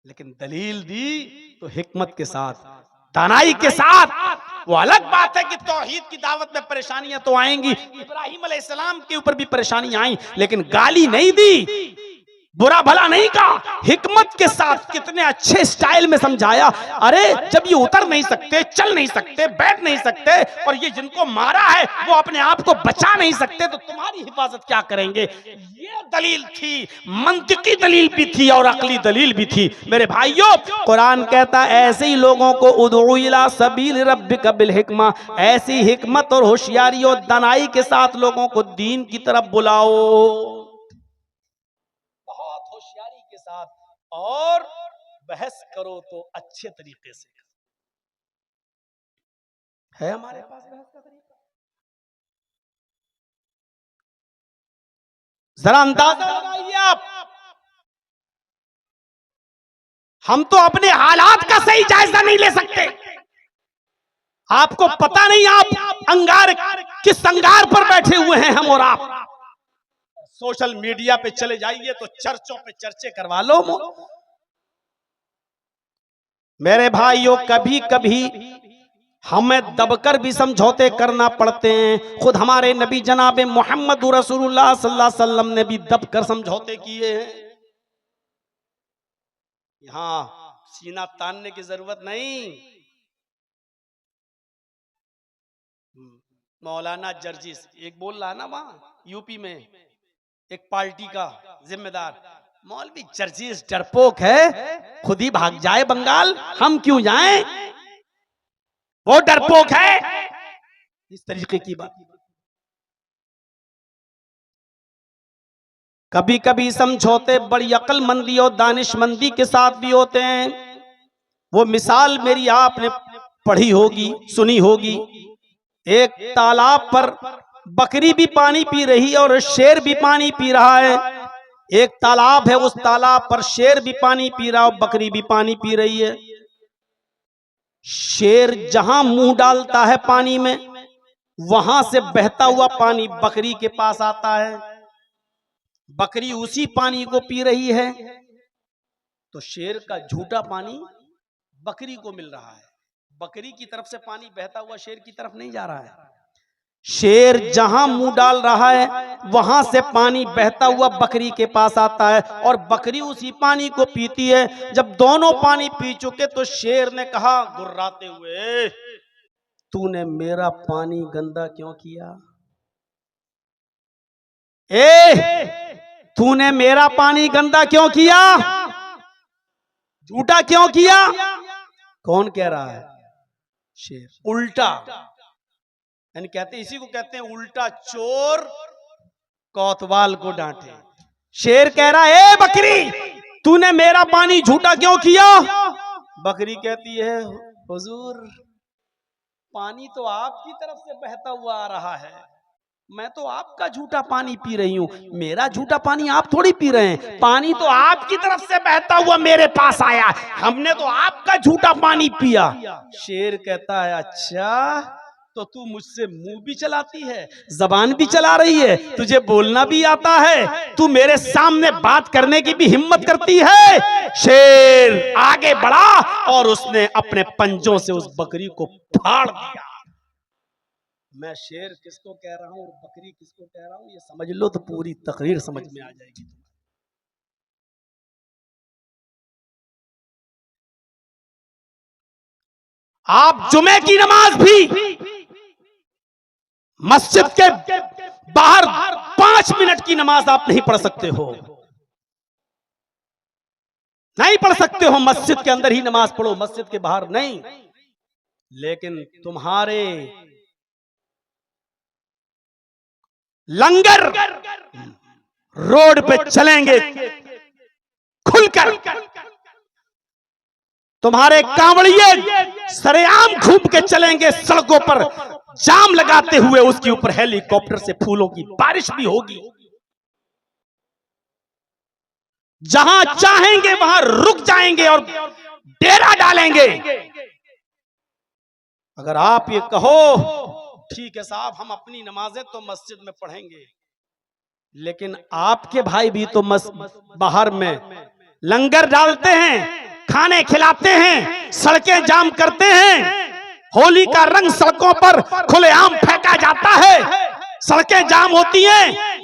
लेकिन दलील दी तो हिकमत के साथ, दानाई के साथ। वो अलग बात है कि तौहीद की दावत में परेशानियां तो आएंगी, इब्राहिम अलैहिस्सलाम के ऊपर भी परेशानियां आई, लेकिन गाली नहीं दी, बुरा भला नहीं कहा, हिकमत के साथ कितने अच्छे स्टाइल में समझाया। अरे जब ये उतर नहीं सकते, चल नहीं सकते, बैठ नहीं सकते, और ये जिनको मारा है वो अपने आप को बचा नहीं सकते, तो तुम्हारी हिफाजत क्या करेंगे? ये दलील थी, मंतिकी दलील भी थी और अकली दलील भी थी। मेरे भाइयों, कुरान कहता है ऐसे ही लोगों को उदउ इला सबील रब्बिका बिल हिकमा, ऐसी हिकमत और होशियारी और दानाई के साथ लोगों को दीन की तरफ बुलाओ, होशियारी के साथ, और बहस करो तो अच्छे तरीके से। है हमारे पास बहस का तरीका? जरा अंदाजा लगाइए आप। हम तो अपने हालात का सही जायजा नहीं ले सकते। आपको पता नहीं आप अंगार किस अंगार पर बैठे हुए हैं, हम और आप। सोशल मीडिया पे चले जाइए तो चर्चों पे चर्चे करवा लो। मेरे भाइयों, कभी कभी हमें दबकर भी समझौते करना पड़ते हैं। खुद हमारे नबी जनाब मोहम्मद रसूलुल्लाह सल्लल्लाहु अलैहि वसल्लम ने भी दबकर समझौते किए हैं। यहां सीना तानने की जरूरत नहीं। मौलाना जर्जिस एक बोल रहा ना वहां यूपी में, एक पार्टी का जिम्मेदार, मौलवी जर्जिस डरपोक है, खुद ही भाग जाए बंगाल, हम क्यों जाएं, वो डरपोक है। इस तरीके की बात। कभी कभी समझौते बड़ी अक्लमंदी और दानिशमंदी के साथ भी होते हैं। वो मिसाल मेरी आपने पढ़ी होगी, सुनी होगी। एक तालाब पर बकरी भी पानी पी रही है और शेर भी पानी पी रहा है। एक तालाब है, उस तालाब पर शेर भी पानी पी रहा है और बकरी भी पानी पी रही है। शेर जहां मुंह डालता है पानी में, वहां से बहता हुआ पानी बकरी के पास आता है। बकरी उसी पानी को पी रही है, तो शेर का झूठा पानी बकरी को मिल रहा है। बकरी की तरफ से पानी बहता हुआ शेर की तरफ नहीं जा रहा है। शेर जहां मुंह डाल रहा है, वहां से पानी बहता हुआ बकरी के पास आता है और बकरी उसी पानी को पीती है। जब दोनों पानी पी चुके तो शेर ने कहा गुर्राते हुए, तूने मेरा पानी गंदा क्यों किया? तूने मेरा पानी गंदा क्यों किया? झूठा क्यों किया? कौन कह रहा है? शेर। उल्टा, यानी कहते, इसी को कहते हैं उल्टा चोर कोतवाल को डांटे। शेर कह रहा है, ए बकरी, तूने मेरा पानी झूठा क्यों किया? बकरी कहती है, हुजूर, पानी तो आपकी तरफ से बहता हुआ आ रहा है, मैं तो आपका झूठा पानी पी रही हूं। मेरा झूठा पानी आप थोड़ी पी रहे हैं, पानी तो आपकी तरफ से बहता हुआ मेरे पास आया, हमने तो आपका झूठा पानी पिया। शेर कहता है, अच्छा, तो तू मुझसे मुंह भी चलाती है, जबान भी चला रही है, तुझे बोलना भी आता है, तू मेरे सामने बात करने की भी हिम्मत करती है? शेर आगे बढ़ा और उसने अपने पंजों से उस बकरी को फाड़ दिया। मैं शेर किसको कह रहा हूं और बकरी किसको कह रहा हूं, ये समझ लो तो पूरी तकरीर समझ में आ जाएगी। आप जुमे की नमाज भी मस्जिद के बाहर 5 मिनट की नमाज आप नहीं पढ़ सकते हो, नहीं पढ़ सकते हो। मस्जिद के अंदर ही नमाज पढ़ो, मस्जिद के बाहर नहीं। लेकिन तुम्हारे लंगर रोड पे चलेंगे खुलकर, तुम्हारे कांवड़िए सरेआम घूम के चलेंगे सड़कों पर, जाम लगाते हुए, उसके ऊपर हेलीकॉप्टर से फूलों की बारिश भी होगी। जहां चाहेंगे वहां रुक जाएंगे और डेरा डालेंगे। अगर आप ये कहो, ठीक है साहब, हम अपनी नमाजें तो मस्जिद में पढ़ेंगे, लेकिन आपके भाई भी तो बाहर में लंगर डालते हैं, खाने खिलाते हैं, सड़कें जाम करते हैं, होली का रंग सड़कों पर खुलेआम फेंका जाता है, सड़कें जाम होती हैं,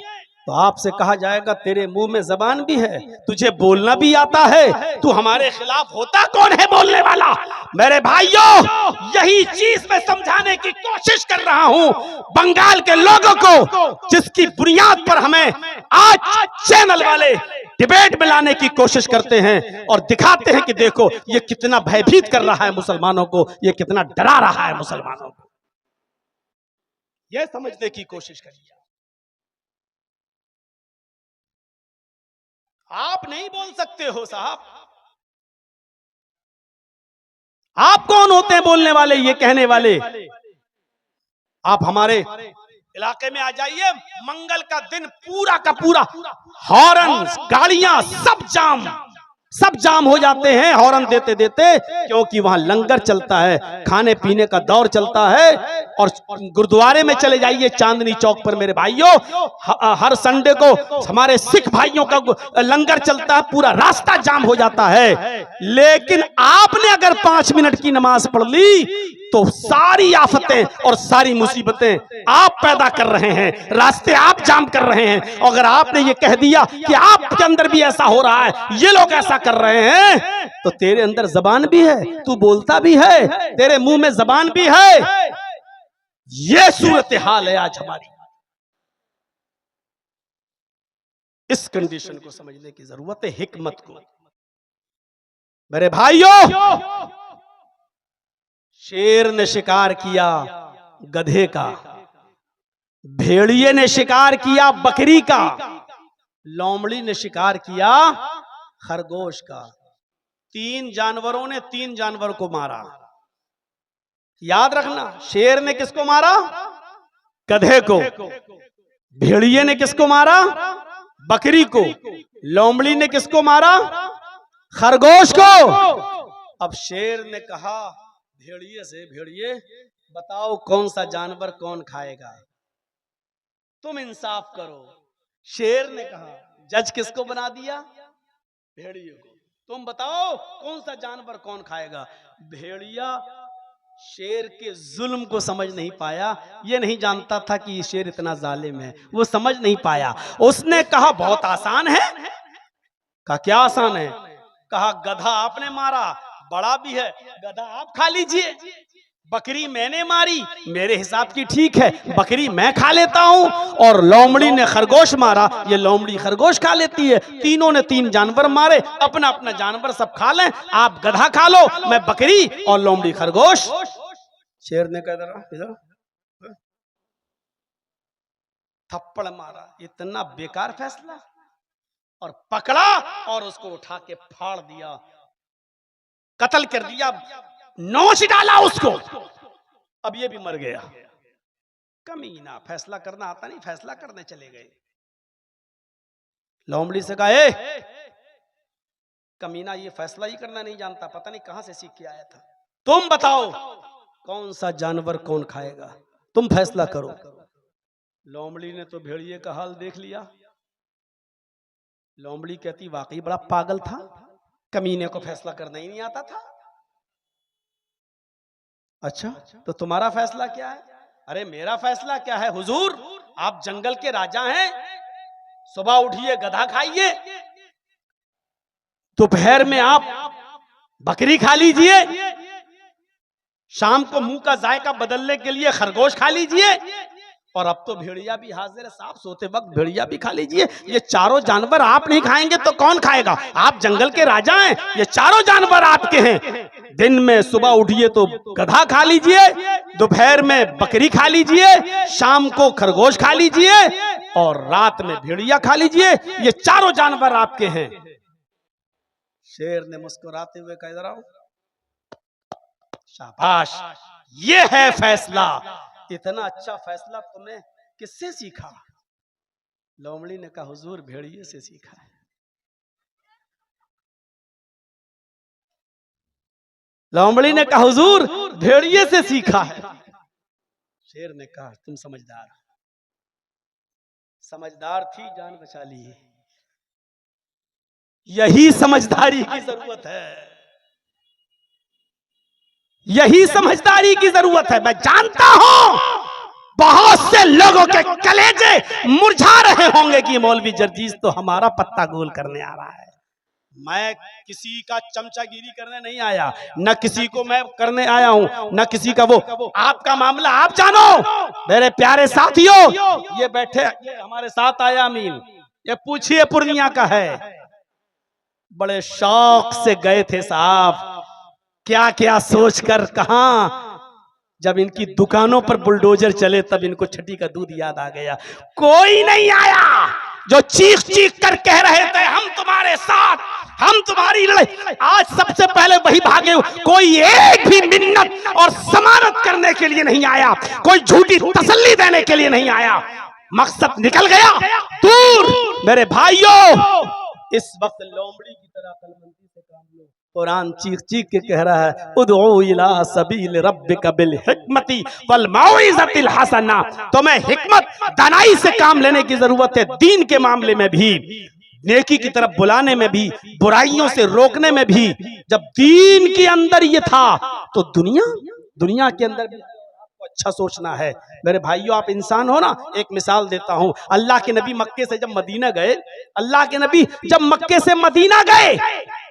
तो आपसे कहा जाएगा तेरे मुंह में जबान भी है, तुझे बोलना भी आता है, तू हमारे खिलाफ होता कौन है बोलने वाला? मेरे भाइयों, यही चीज मैं समझाने की कोशिश कर रहा हूं बंगाल के लोगों को, जिसकी बुनियाद पर हमें आज चैनल वाले डिबेट में लाने की कोशिश करते हैं और दिखाते हैं कि देखो ये कितना भयभीत कर रहा है मुसलमानों को, ये कितना डरा रहा है मुसलमानों को। यह समझने की कोशिश करिए। आप नहीं बोल सकते हो साहब, आप कौन होते हैं बोलने वाले, ये कहने वाले आप हमारे इलाके में आ जाइए, मंगल का दिन पूरा का पूरा हॉर्न, गाड़ियां सब जाम हो जाते हैं हॉर्न देते देते, क्योंकि वहां लंगर चलता है, खाने पीने का दौर चलता है। और गुरुद्वारे में चले जाइए चांदनी चौक पर मेरे भाइयों, हर संडे को हमारे सिख भाइयों का लंगर चलता है, पूरा रास्ता जाम हो जाता है। लेकिन आपने अगर 5 मिनट की नमाज पढ़ ली तो सारी आफतें और सारी मुसीबतें आप पैदा कर रहे हैं, रास्ते आप जाम कर रहे हैं। और अगर आपने ये कह दिया कि आपके अंदर भी ऐसा हो रहा है, ये लोग ऐसा कर रहे हैं, तो तेरे अंदर जबान भी है, तू बोलता भी है, तेरे मुंह में जबान भी है। ये सूरत हाल है आज हमारी। इस कंडीशन को समझने की जरूरत है, हिकमत को। मेरे भाइयों, शेर ने शिकार किया गधे का, भेड़िए ने शिकार किया बकरी का, लोमड़ी ने शिकार किया खरगोश का। 3 जानवरों ने 3 जानवर को मारा। याद रखना, शेर ने किसको मारा? गधे को। भेड़िए ने किसको मारा? बकरी को। लोमड़ी ने किसको मारा? खरगोश को। अब शेर ने कहा भेड़िए से, भेड़िए बताओ कौन सा जानवर कौन खाएगा, तुम इंसाफ करो। शेर ने कहा जज किसको बना दिया? भेड़िए को। तुम बताओ कौन सा जानवर कौन खाएगा। भेड़िया शेर के जुल्म को समझ नहीं पाया, ये नहीं जानता था कि ये शेर इतना जालिम है, वो समझ नहीं पाया। उसने कहा बहुत आसान है। कहा क्या आसान है? कहा गधा आपने मारा, बड़ा भी है, गधा आप खा लीजिए। बकरी मैंने मारी, मेरे हिसाब की ठीक है, बकरी मैं खा लेता हूं। और लोमड़ी ने खरगोश मारा, ये लोमड़ी खरगोश खा लेती है। तीनों ने 3 जानवर मारे, अपना अपना जानवर सब खा लें, आप गधा खा लो, मैं बकरी और लोमड़ी खरगोश। शेर ने कह इधर थप्पड़ मारा, इतना बेकार फैसला, और पकड़ा और उसको उठा के फाड़ दिया, कत्ल कर दिया, नोच डाला उसको। अब ये भी मर गया। कमीना, फैसला करना आता नहीं, फैसला करने चले गए। लोमड़ी से कहा ए कमीना, ये फैसला ही करना नहीं जानता, पता नहीं कहां से सीख के आया था। तुम बताओ कौन सा जानवर कौन खाएगा, तुम फैसला करो। लोमड़ी ने तो भेड़िए का हाल देख लिया। लोमड़ी कहती वाकई बड़ा पागल था, कमीने को फैसला करना ही नहीं आता था। अच्छा तो तुम्हारा फैसला क्या है? अरे मेरा फैसला क्या है हुजूर, आप जंगल के राजा हैं, सुबह उठिए गधा खाइए, दोपहर में आप बकरी खा लीजिए, शाम को मुंह का जायका बदलने के लिए खरगोश खा लीजिए, और अब तो भेड़िया भी हाजिर है साहब, सोते वक्त भेड़िया भी खा लीजिए। ये चारों जानवर आप नहीं खाएंगे तो कौन खाएगा? आप जंगल के राजा हैं, ये चारों जानवर आपके हैं। दिन में सुबह उठिए तो गधा खा लीजिए, दोपहर में बकरी खा लीजिए, शाम को खरगोश खा लीजिए, और रात में भेड़िया खा लीजिए, ये चारों जानवर आपके हैं। शेर ने मुस्कुराते हुए कहा इधर आओ। शाबाश, ये है फैसला। इतना अच्छा फैसला तुमने किससे सीखा? लोमड़ी ने कहा हुजूर भेड़िए से सीखा है। लोमड़ी ने कहा हुजूर भेड़िए से सीखा है। शेर ने कहा तुम समझदार, समझदार थी, जान बचा ली। यही समझदारी की जरूरत है, यही समझदारी की जरूरत है। मैं जानता हूं बहुत से लोगों के कलेजे मुरझा रहे होंगे कि मौलवी जर्जीस तो हमारा पत्ता गोल करने आ रहा है। मैं किसी का चमचागिरी करने नहीं आया, न किसी को मैं करने आया हूं, न किसी का वो। आपका मामला आप जानो। मेरे प्यारे साथियों, ये बैठे, ये हमारे साथ आया अमीन, ये पूछिए पूर्णिया का है, बड़े शौक से गए थे साहब, क्या क्या सोचकर कहां। जब इनकी दुकानों पर बुलडोजर चले तब इनको छठी का दूध याद आ गया। कोई नहीं आया जो चीख चीख कर कह रहे थे हम तुम्हारे साथ, हम तुम्हारी लड़ाई, आज सबसे पहले वही भागे। कोई एक भी मिन्नत और जमानत करने के लिए नहीं आया, कोई झूठी तसल्ली देने के लिए नहीं आया। मकसद निकल गया दूर। मेरे भाइयों, इस वक्त लोमड़ी की तरह कलमंदी से काम लो। कुरान चीख चीख के कह रहा है, उदउ इला सबील रब्बिका बिल हिकमति वल मौइज़तिल हसना। तुम्हें हिकमत दानाई से काम लेने की जरूरत है, दीन के मामले में भी, नेकी की तरफ बुलाने में भी, बुराइयों से रोकने में भी। जब दीन के अंदर ये था तो दुनिया के अंदर भी आपको अच्छा सोचना है। मेरे भाइयों, आप इंसान हो ना। एक मिसाल देता हूं, अल्लाह के नबी मक्के से जब मदीना गए, अल्लाह के नबी जब मक्के से मदीना गए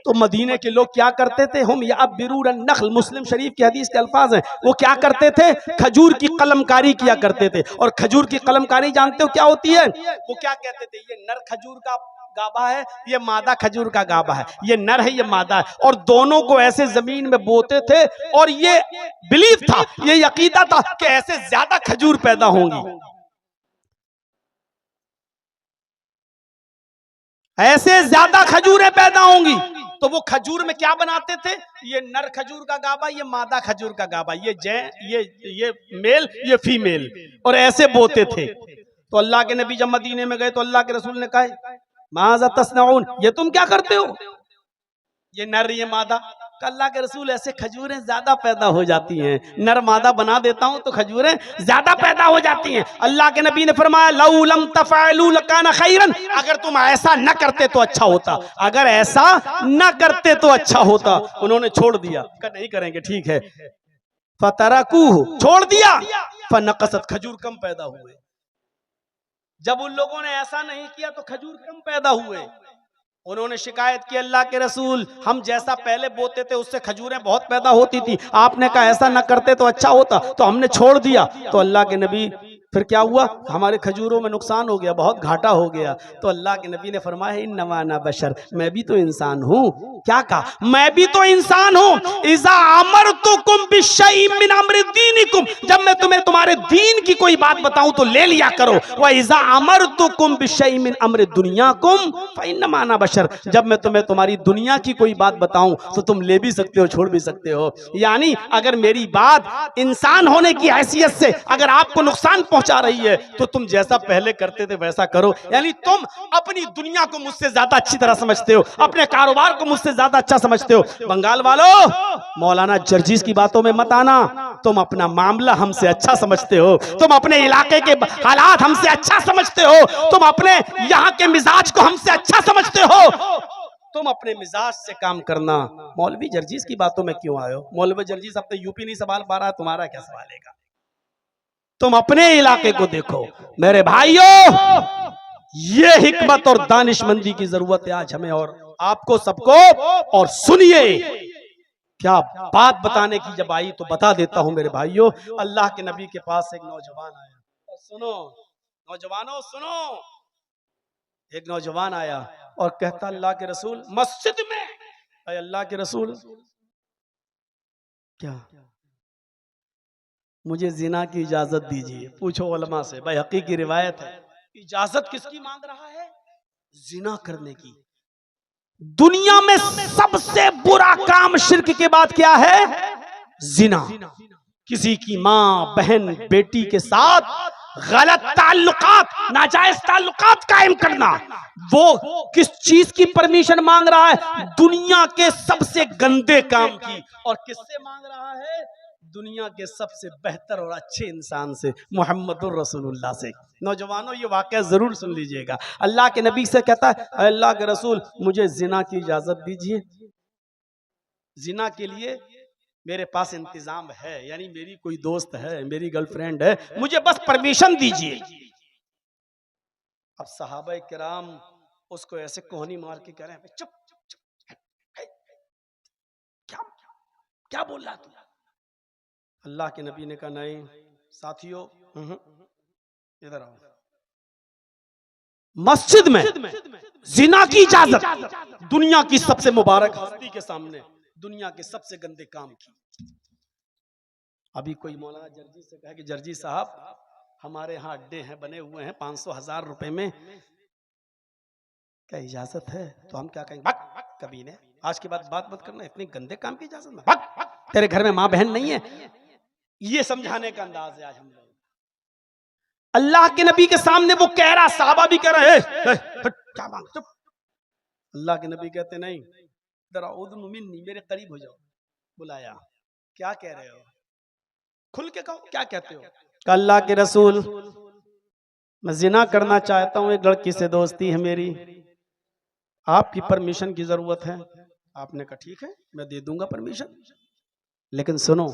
तो मदीने के लोग क्या करते थे? हम या बिरूरन नख्ल, मुस्लिम शरीफ की हदीस के अल्फाज हैं। वो क्या करते थे? खजूर की कलमकारी किया करते थे। और खजूर की कलमकारी जानते हो क्या होती है? वो क्या कहते थे? ये नर खजूर का गाबा है, ये मादा खजूर का गाबा है, ये नर है, ये मादा है, और दोनों को ऐसे जमीन में बोते थे। और ये बिलीफ था, ये यकीदा था कि ऐसे ज्यादा खजूर पैदा होंगी, ऐसे ज्यादा खजूरें पैदा होंगी। तो वो खजूर में क्या बनाते थे? ये नर खजूर का गाबा, ये मादा खजूर का गाबा, ये मेल, ये फीमेल, और ऐसे बोते थे। तो अल्लाह के नबी जब मदीने में गए तो अल्लाह के रसूल ने कहा, माज़ा तस्नऊन, ये तुम क्या करते हो? ये नर, ये मादा। अल्लाह के रसूल, ऐसे खजूरें ज्यादा पैदा हो जाती हैं, नर मादा बना देता हूं तो खजूरें ज्यादा पैदा हो जाती हैं। अल्लाह के नबी ने फरमाया, लौ लम तफअलू लकाना खैरन, अगर तुम ऐसा न करते तो अच्छा होता, अगर ऐसा न करते तो अच्छा होता। उन्होंने छोड़ दिया, कहा नहीं करेंगे, ठीक है। फतरकूहु, छोड़ दिया। फनकसत, खजूर कम पैदा हुए। जब उन लोगों ने ऐसा नहीं किया तो खजूर कम पैदा हुए। उन्होंने शिकायत की, अल्लाह के रसूल, हम जैसा पहले बोते थे उससे खजूरें बहुत पैदा होती थी, आपने कहा ऐसा ना करते तो अच्छा होता, तो हमने छोड़ दिया। तो अल्लाह के नबी, फिर क्या हुआ? हमारे खजूरों में नुकसान हो गया, बहुत घाटा हो गया। तो अल्लाह के नबी ने फरमाया, इन्नमा अना बशर, मैं भी तो इंसान हूँ। क्या कहा? मैं भी तो इंसान हूँ। इज़ा अमरतुकुम बिशैइन मिन अम्रि दीनिकुम, जब मैं तुम्हें तुम्हारे दीन की कोई बात बताऊं तो ले लिया करो। व इज़ा अमरतुकुम बिशैइन मिन अम्रि दुनियाकुम फइन्नमा अना बशर, जब मैं तुम्हें तुम्हारी दुनिया की कोई बात बताऊं तो तुम ले भी सकते हो, छोड़ भी सकते हो। यानी अगर मेरी बात इंसान होने की हैसियत से अगर आपको नुकसान पहुंचा रही है तो तुम जैसा पहले करते थे वैसा करो। यानी तुम अपनी दुनिया को मुझसे ज्यादा अच्छी तरह समझते हो, अपने कारोबार को मुझसे ज्यादा अच्छा समझते हो। बंगाल वालों, मौलाना जर्जीस की बातों में मत आना। तुम अपना मामला हमसे अच्छा समझते हो, तुम अपने इलाके के हालात हमसे अच्छा समझते हो, तुम अपने यहाँ के मिजाज को हमसे अच्छा समझते हो। तुम अपने मिजाज से काम करना। मौलवी जर्जीस की बातों में क्यों आए हो? मौलवी जर्जीस अब तो यूपी नहीं संभाल पा रहा, तुम्हारा क्या संभालेगा? तुम अपने इलाके को देखो। मेरे भाइयों, ये हिकमत और दानिशमंदी की जरूरत है आज हमें और आपको सबको। और सुनिए, क्या बात बताने की जब आई तो बता देता हूं मेरे भाइयों। अल्लाह के नबी के पास एक नौजवान आया, और सुनो नौजवानों, सुनो। एक नौजवान आया और कहता, अल्लाह के रसूल, मस्जिद में, अरे अल्लाह के रसूल, क्या मुझे जिना की इजाजत दीजिए। पूछो उलमा से, भाई हकीकी रिवायत है, इजाजत किसकी मांग रहा है? जिना करने की। दुनिया में सबसे बुरा काम शिर्क के बाद क्या है? जिना। किसी की माँ, बहन, बेटी के साथ गलत ताल्लुकात, नाजायज ताल्लुकात कायम करना। वो किस चीज की परमिशन मांग रहा है? दुनिया के सबसे गंदे काम की। और किससे मांग रहा है? दुनिया के सबसे बेहतर और अच्छे इंसान से, मोहम्मदुर रसूलुल्लाह से। नौजवानों, ये वाकया जरूर सुन लीजिएगा। अल्लाह के नबी से कहता है, अल्लाह के रसूल, मुझे जिना की इजाजत दीजिए। जिना के लिए मेरे पास इंतजाम है, यानी मेरी कोई दोस्त है, मेरी गर्लफ्रेंड है, मुझे बस परमिशन दीजिए। अब सहाबा किराम उसको ऐसे कोहनी मार के कह रहे हैं, चुप चुप चुप, क्या क्या बोल रहा तू? अल्लाह के नबी ने कहा, नहीं साथियों, इधर आओ। मस्जिद में जिना की इजाजत, दुनिया की सबसे मुबारक हस्ती के सामने दुनिया के सबसे गंदे काम की। अभी कोई मौलाना जर्जी से कहे कि जर्जी साहब, हमारे यहाँ अड्डे हैं, बने हुए हैं 500,000 रुपए में, क्या इजाजत है? तो हम क्या कहेंगे? कभी ने, आज के बाद बात मत करना, इतने गंदे काम की इजाजत ना, भाग, तेरे घर में माँ बहन नहीं है, ये समझाने का अंदाज है आज हम लोग। अल्लाह के नबी के सामने वो कह रहा, साहबा भी कह रहे हैं क्या मांग, चुप। अल्लाह के नबी कहते नहीं, जरा उद्नु मिन्नी, मेरे करीब हो जाओ। बुलाया, क्या कह रहे हो, खुल के कहो क्या कहते हो। अल्लाह के रसूल, मैं जिना करना चाहता हूं, एक लड़की से दोस्ती है मेरी, आपकी परमिशन की जरूरत है। आपने कहा ठीक है, मैं दे दूंगा परमिशन, लेकिन सुनो,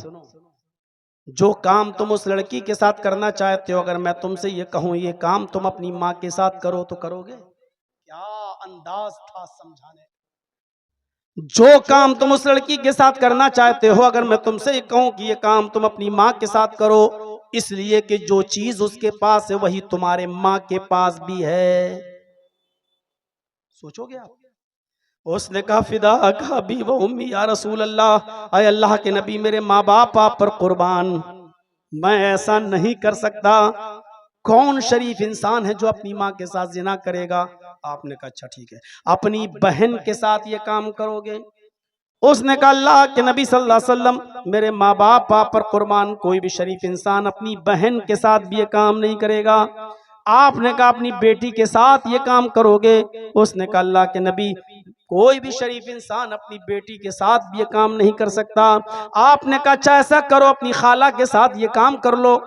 जो काम तुम उस लड़की के साथ करना चाहते हो, अगर मैं तुमसे ये कहूं ये काम तुम अपनी माँ के साथ करो तो करोगे? क्या अंदाज था समझाने। जो काम तुम उस लड़की के साथ करना चाहते हो, अगर मैं तुमसे ये कहूं कि ये काम तुम अपनी माँ के साथ करो, इसलिए कि जो चीज उसके पास है वही तुम्हारे माँ के पास भी है। सोचोगे आप? उसने कहा फिदा का भी वो उम्मी या रसूल अल्लाह, अय अल्लाह के नबी, मेरे माँ बाप आप पर कुर्बान, मैं ऐसा नहीं कर सकता। कौन शरीफ इंसान है जो अपनी माँ के साथ जिना करेगा? आपने कहा अच्छा ठीक है, अपनी बहन के साथ ये काम करोगे? उसने कहा अल्लाह के नबी सल्लल्लाहु अलैहि वसल्लम, मेरे माँ बाप आप पर कुर्बान, कोई भी शरीफ इंसान अपनी बहन के साथ भी ये काम नहीं करेगा। आपने कहा अपनी बेटी के साथ ये काम करोगे? उसने कहा अल्लाह के नबी, कोई भी शरीफ इंसान अपनी बेटी के साथ भी ये काम नहीं कर सकता। आपने कहा अच्छा ऐसा करो, अपनी खाला के साथ ये काम कर लो।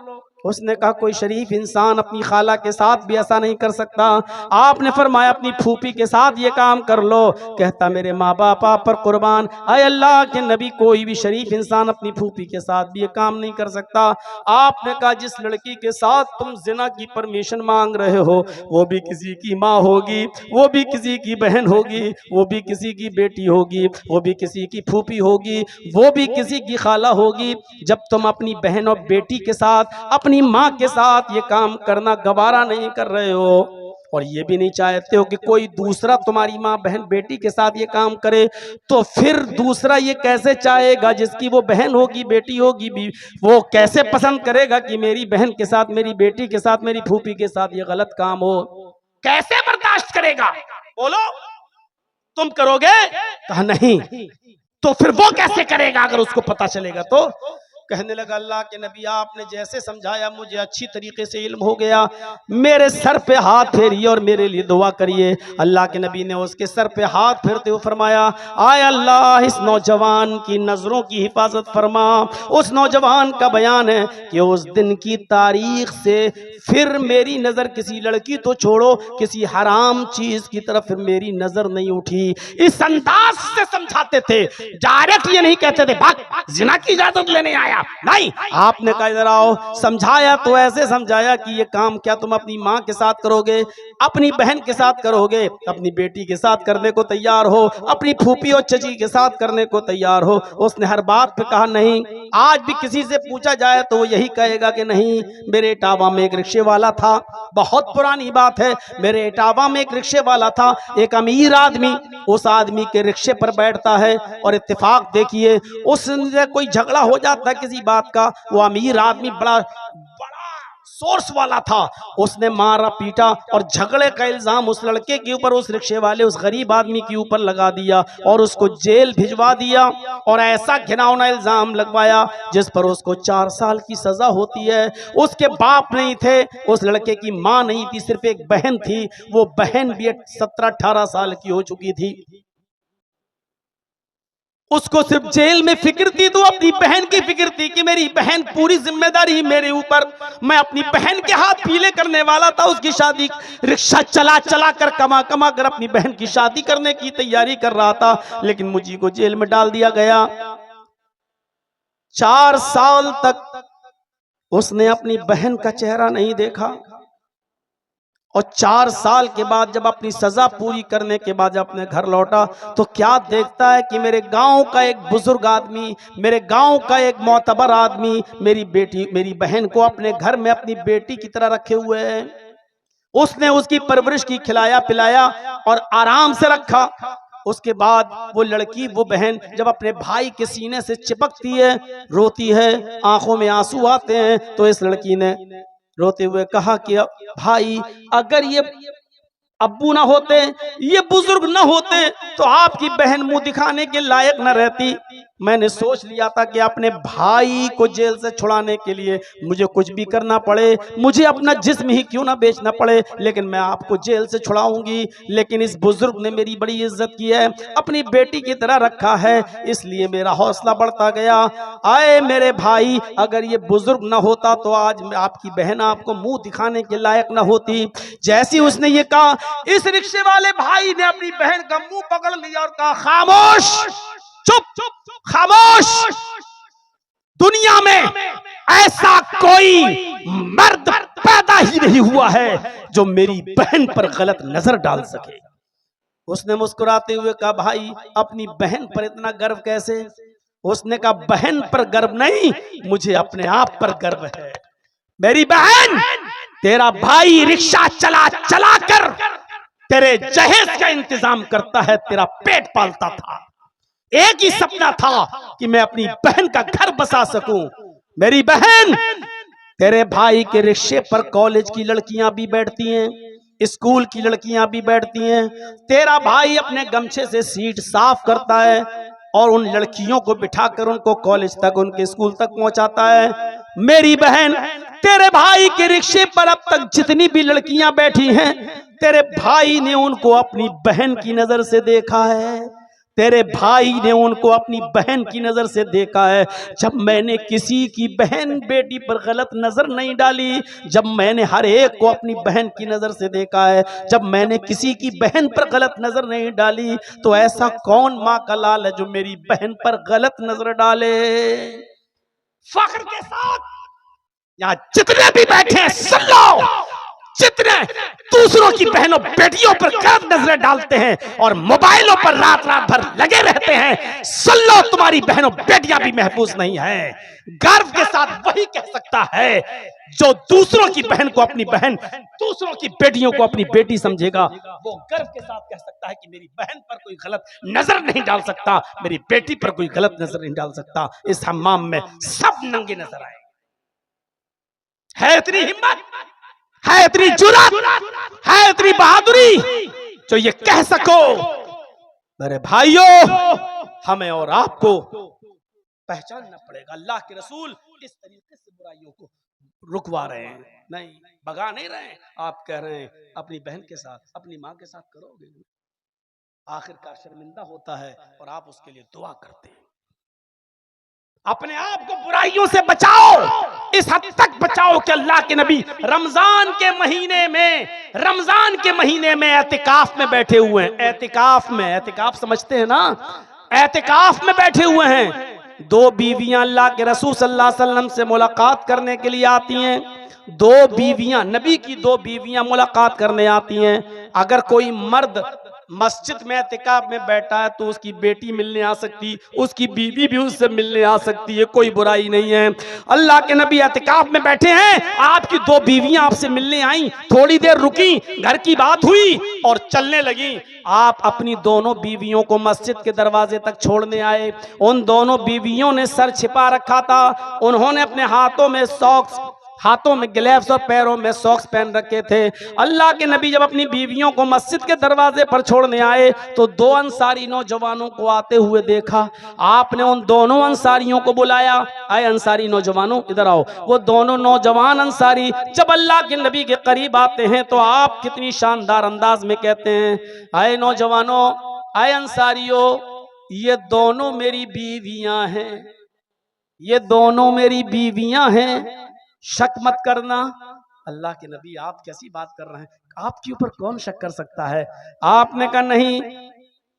उसने कहा कोई शरीफ इंसान अपनी खाला के साथ भी ऐसा नहीं कर सकता। आपने फरमाया अपनी फूफी के साथ ये काम कर लो। कहता मेरे माँ बाप आप पर कुर्बान, अय अल्लाह के नबी, कोई भी शरीफ इंसान अपनी फूफी के साथ भी ये काम नहीं कर सकता। आपने कहा जिस लड़की के साथ तुम जिना की परमिशन मांग रहे हो, वो भी किसी की माँ होगी, वो भी किसी की बहन होगी, वो भी किसी की बेटी होगी, वो भी किसी की फूफी होगी, वो भी किसी की खाला होगी। जब तुम अपनी बहन और बेटी के साथ, अपनी माँ के साथ ये काम करना गवारा नहीं कर रहे हो, और ये भी नहीं चाहते हो कि कोई दूसरा तुम्हारी माँ बहन बेटी के साथ ये काम करे, तो फिर दूसरा ये कैसे चाहेगा, जिसकी वो बहन होगी बेटी होगी भी, वो कैसे पसंद करेगा कि मेरी बहन के साथ, मेरी बेटी के साथ, मेरी फूफी के साथ ये गलत काम हो? कैसे बर्दाश्त करेगा? बोलो, तुम करोगे? कहा नहीं। तो फिर वो कैसे करेगा अगर उसको पता चलेगा तो? कहने लगा अल्लाह के नबी, आपने जैसे समझाया मुझे अच्छी तरीके से इल्म हो गया, मेरे सर पे हाथ फेरिए और मेरे लिए दुआ करिए। अल्लाह के नबी ने उसके सर पे हाथ फेरते हुए फरमाया, आय अल्लाह, इस नौजवान की नजरों की हिफाजत फरमा। उस नौजवान का बयान है कि उस दिन की तारीख से फिर मेरी नजर किसी लड़की तो छोड़ो, किसी हराम चीज की तरफ फिर मेरी नजर नहीं उठी। इस अंदाज से समझाते थे, डायरेक्ट ये नहीं कहते थे भाग जिना की इजाजत लेने आया, नहीं। आपने कहा इधर आओ, समझाया तो ऐसे समझाया कि ये काम क्या तुम अपनी माँ के साथ करोगे, अपनी बहन के साथ करोगे, अपनी बेटी के साथ करने को तैयार हो, अपनी फूफी और चची के साथ करने को तैयार हो? उसने हर बात पे कहा नहीं। आज भी किसी से पूछा जाए तो वो यही कहेगा कि नहीं। मेरे इटावा में एक रिक्शे वाला था, बहुत पुरानी बात है, मेरे इटावा में एक रिक्शे वाला था, एक अमीर आदमी उस आदमी के रिक्शे पर बैठता है, और इत्तेफाक देखिए उससे कोई झगड़ा हो जाता है किसी बात का, वो अमीर आदमी बड़ा सोर्स वाला था, उसने मारा पीटा और झगड़े का इल्जाम उस लड़के के ऊपर, उस रिक्शे वाले, उस गरीब आदमी के ऊपर लगा दिया और उसको जेल भिजवा दिया, और ऐसा घिनौना इल्जाम लगवाया जिस पर उसको 4 साल की सजा होती है। उसके बाप नहीं थे, उस लड़के की माँ नहीं थी, सिर्फ एक बहन थी, वो बहन भी 17-18 साल की हो चुकी थी। उसको सिर्फ जेल में फिक्र थी तो अपनी बहन की फिक्र थी कि मेरी बहन, पूरी जिम्मेदारी मेरे ऊपर, मैं अपनी बहन के हाथ पीले करने वाला था, उसकी शादी रिक्शा चला चला कर कमा कमा कर अपनी बहन की शादी करने की तैयारी कर रहा था, लेकिन मुझी को जेल में डाल दिया गया। 4 साल तक उसने अपनी बहन का चेहरा नहीं देखा, और 4 साल के बाद जब अपनी सजा पूरी करने के बाद जब अपने घर लौटा तो क्या देखता है कि मेरे गांव का एक बुजुर्ग आदमी, मेरे गांव का एक मोतबर आदमी मेरी बेटी, मेरी बहन को अपने घर में अपनी बेटी की तरह रखे हुए है। उसने उसकी परवरिश की, खिलाया पिलाया और आराम से रखा। उसके बाद वो लड़की, वो बहन जब अपने भाई के सीने से चिपकती है, रोती है, आंखों में आंसू आते हैं, तो इस लड़की ने रोते हुए कहा कि भाई, अब्बू ना होते, ये बुजुर्ग ना होते तो आपकी बहन मुंह दिखाने के लायक न रहती। मैंने सोच लिया था कि अपने भाई को जेल से छुड़ाने के लिए मुझे कुछ भी करना पड़े, मुझे अपना जिस्म ही क्यों ना बेचना पड़े, लेकिन मैं आपको जेल से छुड़ाऊंगी। लेकिन इस बुजुर्ग ने मेरी बड़ी इज्जत की है, अपनी बेटी की तरह रखा है, इसलिए मेरा हौसला बढ़ता गया। आए मेरे भाई, अगर ये बुजुर्ग ना होता तो आज आपकी बहन आपको मुंह दिखाने के लायक ना होती। जैसे उसने ये कहा, इस रिक्शे वाले भाई ने अपनी बहन का मुंह पकड़ लिया और कहा, खामोश, चुप चुप खामोश। दुनिया में ऐसा कोई मर्द पैदा ही नहीं हुआ है जो मेरी बहन पर गलत नजर डाल सके। उसने मुस्कुराते हुए कहा, भाई अपनी बहन पर इतना गर्व कैसे? उसने कहा, बहन पर गर्व नहीं, मुझे अपने आप पर गर्व है। मेरी बहन, तेरा भाई रिक्शा चला चला कर तेरे जहेज का इंतजाम करता है, तेरा पेट पालता था। एक ही सपना था कि मैं अपनी बहन का घर बसा सकूं। मेरी बहन, तेरे भाई के रिक्शे पर कॉलेज की लड़कियां भी बैठती हैं, स्कूल की लड़कियां भी बैठती हैं। तेरा भाई अपने गमछे से सीट साफ करता है और उन लड़कियों को बिठाकर उनको कॉलेज तक, उनके स्कूल तक पहुंचाता है। मेरी बहन, तेरे भाई के रिक्शे पर अब तक जितनी भी लड़कियां बैठी हैं, तेरे भाई ने उनको अपनी बहन की नजर से देखा है। तेरे भाई ने उनको अपनी बहन की नजर से देखा है। जब मैंने किसी की बहन बेटी पर गलत नजर नहीं डाली, जब मैंने हर एक को अपनी बहन की नजर से देखा है, जब मैंने किसी की बहन पर गलत नजर नहीं डाली, तो ऐसा कौन माँ का लाल है जो मेरी बहन पर गलत नजर डाले? फख्र के साथ यहाँ जितने भी बैठे हैं सुन लो, जितने दूसरों की बहनों बेटियों पर गलत नजरें डालते हैं और मोबाइलों पर रात रात भर लगे रहते हैं, सुन लो, तुम्हारी बहनों बेटियां भी महफूज नहीं है। गर्व के साथ वही कह सकता है जो दूसरों की बहन को अपनी बहन, दूसरों की बेटियों को अपनी बेटी समझेगा, वो गर्व के साथ कह सकता है कि मेरी बहन पर कोई गलत नजर नहीं डाल सकता, मेरी बेटी पर कोई गलत नजर नहीं डाल सकता। इस हम्माम में सब नंगे नजर आए। है इतनी हिम्मत, है इतनी जुर्रत, है इतनी बहादुरी जो ये कह सको, मेरे भाइयों, हमें और आपको पहचानना पड़ेगा। अल्लाह के रसूल इस तरीके से बुराइयों को रुकवा रहे हैं, नहीं भगा नहीं रहे हैं। आप कह रहे हैं अपनी बहन के साथ, अपनी माँ के साथ करोगे, आखिरकार शर्मिंदा होता है और आप उसके लिए दुआ करते हैं। अपने आप को बुराइयों से बचाओ, इस हद तक बचाओ कि अल्लाह के नबी रमजान के महीने में एतिकाफ में बैठे हुए हैं। एतिकाफ में, एतिकाफ समझते हैं ना, एतिकाफ में बैठे हुए हैं। दो बीवियां अल्लाह के रसूल सल्लल्लाहु अलैहि वसल्लम से मुलाकात करने के लिए आती हैं। दो बीवियां, नबी की दो बीवियां मुलाकात करने आती हैं। अगर कोई मर्द मस्जिद में एतिकाफ में बैठा है तो उसकी बेटी मिलने आ सकती, उसकी बीवी भी उससे मिलने आ सकती है, कोई बुराई नहीं है। अल्लाह के नबी एतिकाफ में बैठे हैं, आपकी दो बीवियां आपसे मिलने आई, थोड़ी देर रुकी, घर की बात हुई और चलने लगी। आप अपनी दोनों बीवियों को मस्जिद के दरवाजे तक छोड़ने आए। उन दोनों बीवियों ने सर छिपा रखा था, उन्होंने अपने हाथों में सॉक्स, हाथों में ग्लव्स और पैरों में सॉक्स पहन रखे थे। अल्लाह के नबी जब अपनी बीवियों को मस्जिद के दरवाजे पर छोड़ने आए तो दो अंसारी नौजवानों को आते हुए देखा। आपने उन दोनों अंसारियों को बुलाया, आए अंसारी नौजवानों इधर आओ। वो दोनों नौजवान अंसारी जब अल्लाह के नबी के करीब आते हैं तो आप कितनी शानदार अंदाज में कहते हैं, आए नौजवानों, आए अंसारियों, ये दोनों मेरी बीवियां हैं, ये दोनों मेरी बीवियां हैं, शक मत करना। अल्लाह के नबी, आप कैसी बात कर रहे हैं, आपके ऊपर कौन शक कर सकता है? आपने कहा नहीं,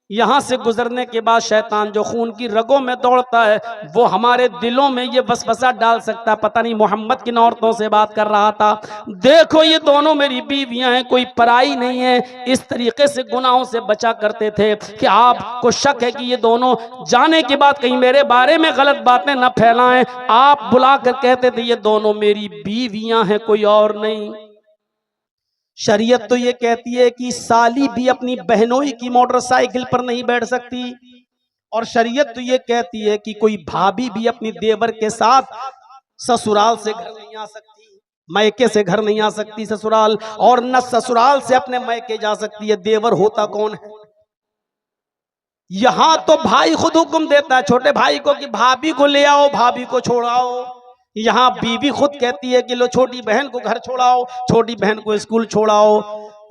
यहां से गुजरने के बाद शैतान जो खून की रगों में दौड़ता है वो हमारे दिलों में ये वसवसा डाल सकता। पता नहीं मोहम्मद किन औरतों से बात कर रहा था। देखो ये दोनों मेरी बीवियां हैं, कोई पराई नहीं है। इस तरीके से गुनाहों से बचा करते थे कि आपको शक है कि ये दोनों जाने के बाद कहीं मेरे बारे में गलत बातें न फैलाएं। आप बुलाकर कहते थे ये दोनों मेरी बीवियां हैं, कोई और नहीं। शरीयत तो ये कहती है कि साली भी अपनी बहनोई की मोटरसाइकिल पर नहीं बैठ सकती, और शरीयत तो ये कहती है कि कोई भाभी भी अपनी देवर के साथ ससुराल से घर नहीं आ सकती। मैके से घर नहीं आ सकती ससुराल, और न ससुराल से अपने मैके जा सकती है। देवर होता कौन है? यहां तो भाई खुद हुक्म देता है छोटे भाई को कि भाभी को ले आओ, भाभी को छोड़ाओ। यहाँ बीवी खुद कहती है कि लो छोटी बहन को घर छोड़ाओ, छोटी बहन को स्कूल छोड़ाओ।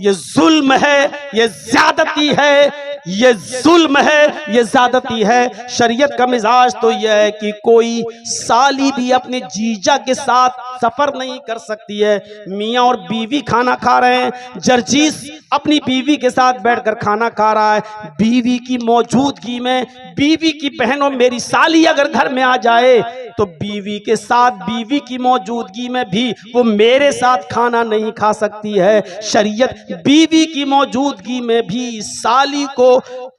ये जुल्म है, ये ज्यादती है, ये जुल्म है, ये ज्यादती है। शरीयत का मिजाज तो यह है कि कोई साली भी अपने जीजा के साथ सफर नहीं कर सकती है। मियाँ और बीवी खाना खा रहे हैं, जर्जीस अपनी बीवी के साथ बैठकर खाना खा रहा है, बीवी की मौजूदगी में बीवी की बहन और मेरी साली अगर घर में आ जाए तो बीवी के साथ बीवी की मौजूदगी में भी वो मेरे साथ खाना नहीं खा सकती है। शरीयत बीवी की मौजूदगी में भी साली को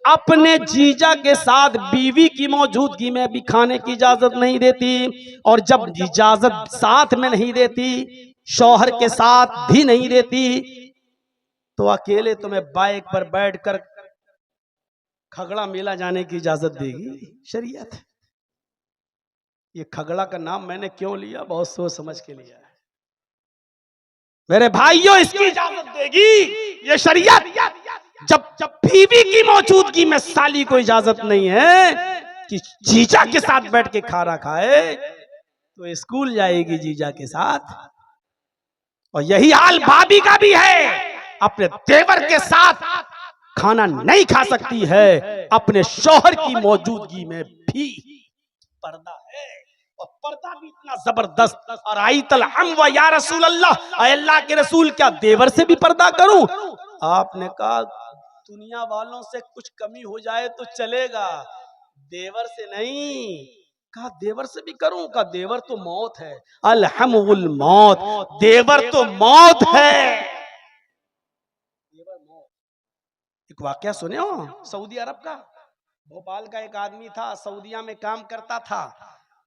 अपने जीजा के साथ बीवी की मौजूदगी में भी खाने की इजाजत नहीं देती। और जब इजाजत साथ में नहीं देती, शौहर के साथ भी नहीं देती, तो अकेले तुम्हें बाइक पर बैठकर खगड़ा मेला जाने की इजाजत देगी शरीयत? ये खगड़ा का नाम मैंने क्यों लिया? बहुत सोच समझ के लिया है मेरे भाइयों। इसकी इजाजत देगी ये शरीयत जब बीवी की मौजूदगी में साली को इजाजत नहीं है कि जीजा के साथ बैठ के खाना खाए, तो स्कूल जाएगी जीजा के साथ। और यही हाल भाभी का भी है, अपने देवर के साथ खाना नहीं खा सकती है, अपने शौहर की मौजूदगी में भी पर्दा है। और पर्दा भी इतना जबरदस्त। और आईतल हम व या रसूल अल्लाह, अल्लाह के रसूल क्या देवर से भी पर्दा करूं? आपने कहा दुनिया वालों से कुछ कमी हो जाए तो चलेगा, देवर से नहीं। कहा देवर से भी करूं? कहा देवर तो मौत है, अलहमुल मौत, देवर तो मौत है। देवर मौत। एक वाकया सुने हो सऊदी अरब का? भोपाल का एक आदमी था, सऊदिया में काम करता था।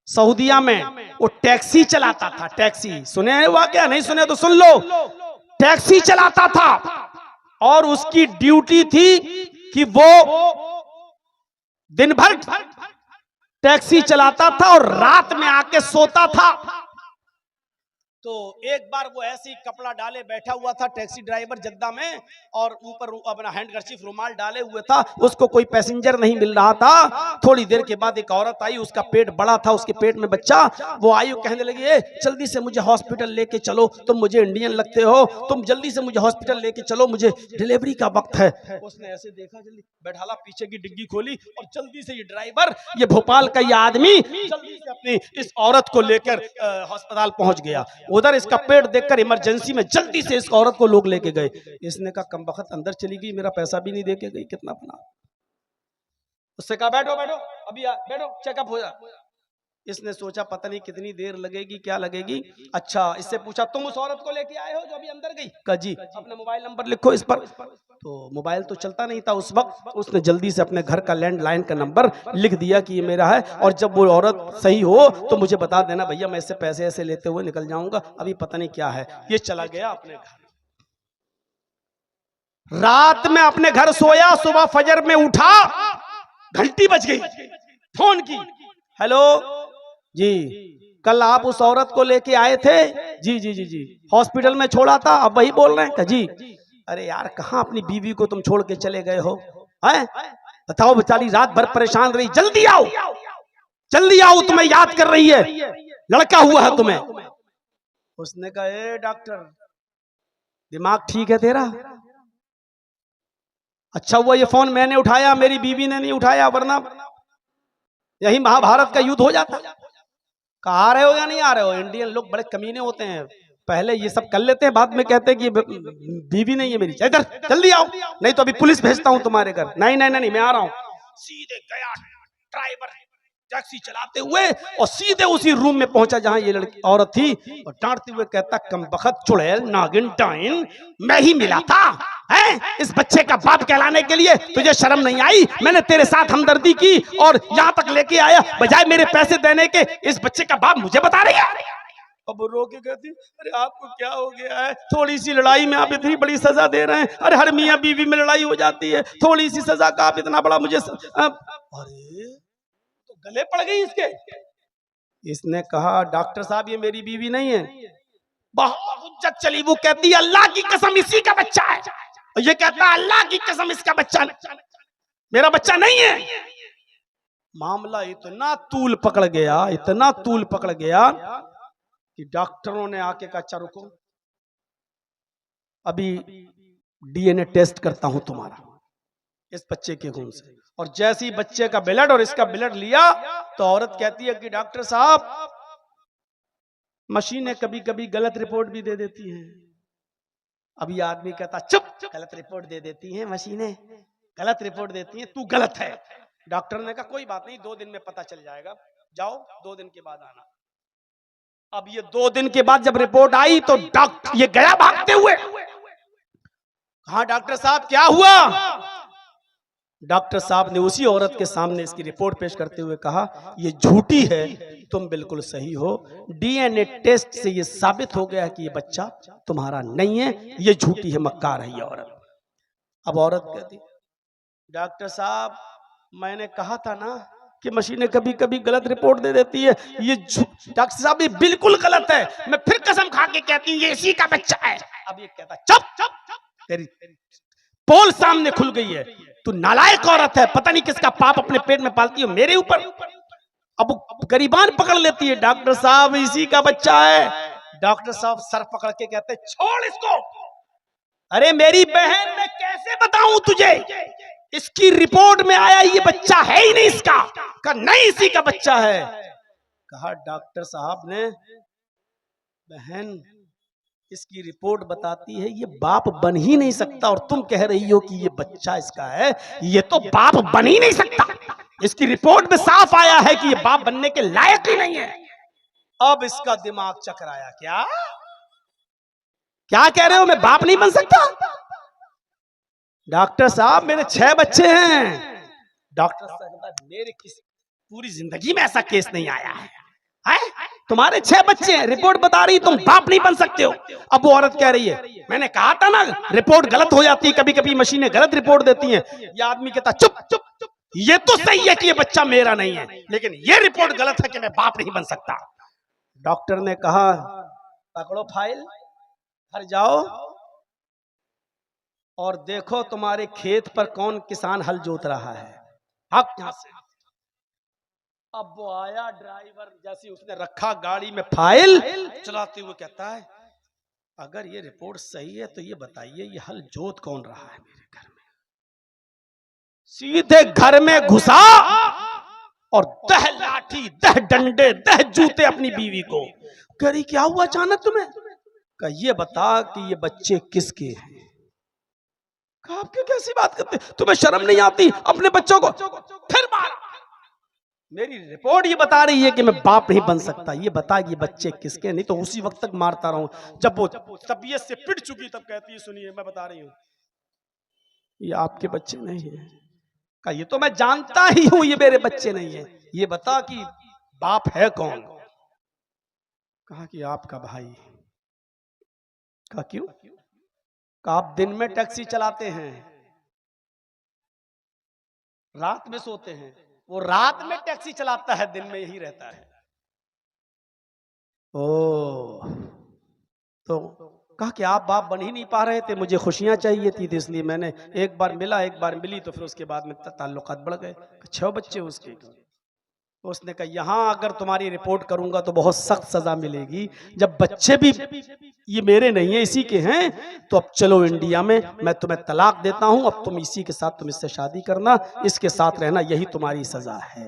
सऊदिया में वो टैक्सी चलाता था। टैक्सी सुने हैं वाकया? नहीं सुने तो सुन लो। टैक्सी चलाता था और उसकी ड्यूटी थी कि वो दिन भर टैक्सी चलाता था और रात में आके सोता था। तो एक बार वो ऐसे ही कपड़ा डाले बैठा हुआ था टैक्सी ड्राइवर जद्दा में, और ऊपर अपना हैंडकरचीफ रुमाल डाले हुए था। उसको कोई पैसेंजर नहीं मिल रहा था। थोड़ी देर के बाद एक औरत आई, उसका पेट बड़ा था, उसके पेट में बच्चा। वो आई, कहने लगी ए जल्दी से मुझे हॉस्पिटल लेके चलो, तुम मुझे इंडियन लगते हो, तुम जल्दी से मुझे हॉस्पिटल लेके चलो, मुझे डिलीवरी का वक्त है। उसने ऐसे देखा, जल्दी बैठाला, पीछे की डिग्गी खोली और जल्दी से ये ड्राइवर, ये भोपाल का ये आदमी जल्दी से अपनी इस औरत को लेकर अस्पताल पहुंच गया। उधर इसका पेट देखकर इमरजेंसी में जल्दी से इस औरत को लोग लेके गए। इसने कहा कमबख्त अंदर चली गई, मेरा पैसा भी नहीं देके गई, कितना अपना। उससे कहा बैठो बैठो, अभी बैठो, चेकअप हो जा। इसने सोचा पता नहीं कितनी देर लगेगी, क्या लगेगी। अच्छा, इससे पूछा तुम उस औरत को लेके आए हो जो अभी अंदर गई? कहा जी। अपना मोबाइल नंबर लिखो इस पर। तो मोबाइल तो चलता नहीं था उस वक्त। उसने जल्दी से अपने घर का लैंडलाइन का नंबर लिख दिया कि ये मेरा है, और जब वो औरत सही हो तो मुझे बता देना भैया, मैं इससे पैसे ऐसे लेते हुए निकल जाऊंगा, अभी पता नहीं क्या है। ये चला गया अपने घर। रात में अपने घर सोया, सुबह फजर में उठा, घंटी बज गई, फोन की, हेलो जी, कल आप उस औरत को लेके आए थे? जी जी जी जी, हॉस्पिटल में छोड़ा था, अब वही बोल रहे हैं? जी। अरे यार, कहाँ अपनी बीवी को तुम छोड़ के चले गए हो? हैं? बताओ, बेचारी रात भर परेशान रही, जल्दी आओ, जल्दी आओ, तुम्हें याद कर रही है, लड़का हुआ है तुम्हें। उसने कहा ए डॉक्टर, दिमाग ठीक है तेरा? अच्छा हुआ ये फोन मैंने उठाया, मेरी बीवी ने नहीं उठाया, वरना यही महाभारत का युद्ध हो जाता। कहा आ रहे हो या नहीं आ रहे हो? इंडियन लोग बड़े कमीने होते हैं, पहले ये सब कर लेते हैं, बाद में कहते हैं कि बीवी नहीं है मेरी, इधर जल्दी आओ, नहीं तो अभी पुलिस भेजता हूं तुम्हारे घर। नहीं नहीं नहीं, मैं आ रहा हूं। सीधे गया ड्राइवर टैक्सी चलाते हुए और सीधे उसी रूम में पहुंचा जहां ये लड़की औरत थी, और डांटते हुए कहता कमबख्त चुड़ैल नागिन डाइन, मैं ही मिला था हैं? इस बच्चे का बाप कहलाने के लिए तुझे शर्म नहीं आई? मैंने तेरे साथ हमदर्दी की और यहाँ तक लेके आया, बजाय मेरे पैसे देने के इस बच्चे का बाप मुझे बता रही है। अब रो के कहती अरे आपको क्या हो गया है? थोड़ी सी लड़ाई में आप इतनी बड़ी सजा दे रहे हैं। अरे हर मियाँ बीवी में लड़ाई हो जाती है, थोड़ी सी सजा का आप इतना बड़ा मुझे अरे तो गले पड़ गई इसके। इसने कहा डॉक्टर साहब, ये मेरी बीवी नहीं है, बहुत हुज्जत चली। वो कहती है अल्लाह की कसम इसी का बच्चा है, और ये कहता है अल्लाह की कसम इसका बच्चा नहीं, मेरा बच्चा नहीं है। मामला इतना तूल पकड़ गया, इतना तूल पकड़ गया कि डॉक्टरों ने आके कहा अच्छा रुको, अभी डीएनए टेस्ट करता हूं तुम्हारा इस बच्चे के खून से। और जैसे ही बच्चे का ब्लड और इसका ब्लड लिया तो औरत कहती है कि डॉक्टर साहब मशीनें कभी कभी गलत रिपोर्ट भी दे देती हैं। अभी आदमी कहता चुप, गलत रिपोर्ट दे देती हैं मशीनें, गलत रिपोर्ट देती हैं, तू गलत है। डॉक्टर ने कहा कोई बात नहीं, 2 दिन में पता चल जाएगा, जाओ 2 दिन के बाद आना। अब ये 2 दिन के बाद जब रिपोर्ट आई तो डॉक्टर ये गया भागते हुए, हाँ डॉक्टर साहब क्या हुआ? डॉक्टर साहब ने उसी औरत के सामने इसकी रिपोर्ट पेश करते हुए कहा ये झूठी है, तुम बिल्कुल सही हो, डीएनए टेस्ट से ये साबित हो गया कि ये बच्चा तुम्हारा नहीं है, ये झूठी है, मक्कार है ये औरत। अब औरत कहती डॉक्टर साहब मैंने कहा था ना कि मशीनें कभी कभी गलत रिपोर्ट दे देती है, ये डॉक्टर साहब ये बिल्कुल गलत है, मैं फिर कसम खा के कहती हूँ ये इसी का बच्चा है। अब ये कहता चुप चुप, तेरी पोल सामने खुल गई है, तू नालायक औरत है, पता नहीं किसका पाप अपने पेट में पालती हो मेरे ऊपर। अब गरीबान पकड़ लेती है, डॉक्टर साहब इसी का बच्चा है। डॉक्टर साहब सर पकड़ के कहते छोड़ इसको। अरे मेरी बहन मैं कैसे बताऊं तुझे, इसकी रिपोर्ट में आया ये बच्चा है ही नहीं इसका। कहा नहीं इसी का बच्चा है। कहा डॉक्टर साहब ने बहन इसकी रिपोर्ट बताती है ये बाप बन ही नहीं सकता, और तुम कह रही हो कि ये बच्चा इसका है, ये तो बाप बन ही नहीं सकता, इसकी रिपोर्ट में साफ आया है कि ये बाप बनने के लायक ही नहीं है। अब इसका दिमाग चकराया, क्या क्या कह रहे हो, मैं बाप नहीं बन सकता? डॉक्टर साहब मेरे 6 बच्चे हैं। डॉक्टर साहब मेरे किसी पूरी जिंदगी में ऐसा केस नहीं आया है, तुम्हारे 6 बच्चे हैं, रिपोर्ट बता रही तुम बाप नहीं बन सकते हो। अब वो औरत कह रही है मैंने कहा था ना रिपोर्ट गलत हो जाती है, कभी कभी मशीनें गलत रिपोर्ट देती हैं। ये आदमी कहता चुप चुप चुप, ये तो सही है कि ये बच्चा मेरा नहीं है, लेकिन ये रिपोर्ट गलत है कि मैं बाप नहीं बन सकता। डॉक्टर ने कहा पकड़ो फाइल, घर जाओ और देखो तुम्हारे खेत पर कौन किसान हल जोत रहा है, भाग यहां से। अब वो आया ड्राइवर, जैसे उसने रखा गाड़ी में फाइल, चलाते हुए कहता है अगर ये रिपोर्ट सही है तो ये बताइए ये हल जोत कौन रहा है मेरे घर में। सीधे घर में घुसा और दह लाठी दह डंडे दह जूते अपनी बीवी को। कह रही क्या हुआ अचानक तुम्हें? कहा ये बता कि ये बच्चे किसके हैं। कहा आप कैसी बात करते, तुम्हें शर्म नहीं आती अपने बच्चों को? फिर मारा। मेरी रिपोर्ट ये बता रही है कि मैं बाप नहीं बन सकता, ये बता ये बच्चे किसके। नहीं तो उसी वक्त तक मारता रहूं। जब वो तबीयत से पिट चुकी तब कहती है सुनिए मैं बता रही हूं ये आपके बच्चे नहीं है। कहा ये तो मैं जानता ही हूं ये मेरे बच्चे नहीं है, ये बता कि बाप है कौन। कहा कि आपका भाई। कहा क्यों? कहा आप दिन में टैक्सी चलाते हैं, रात में सोते हैं, वो रात में टैक्सी चलाता है, दिन में यही रहता है। ओ तो कहा कि आप बाप बन ही नहीं पा रहे थे, मुझे खुशियां चाहिए थी तो इसलिए मैंने एक बार मिला एक बार मिली, तो फिर उसके बाद में ताल्लुकात बढ़ गए। 6 बच्चे उसके। तो उसने कहा यहाँ अगर तुम्हारी रिपोर्ट करूंगा तो बहुत सख्त सजा मिलेगी, जब बच्चे भी ये मेरे नहीं है इसी के हैं, तो अब चलो इंडिया में मैं तुम्हें तलाक देता हूं, अब तुम इसी के साथ तुम इससे शादी करना, इसके साथ रहना, यही तुम्हारी सजा है।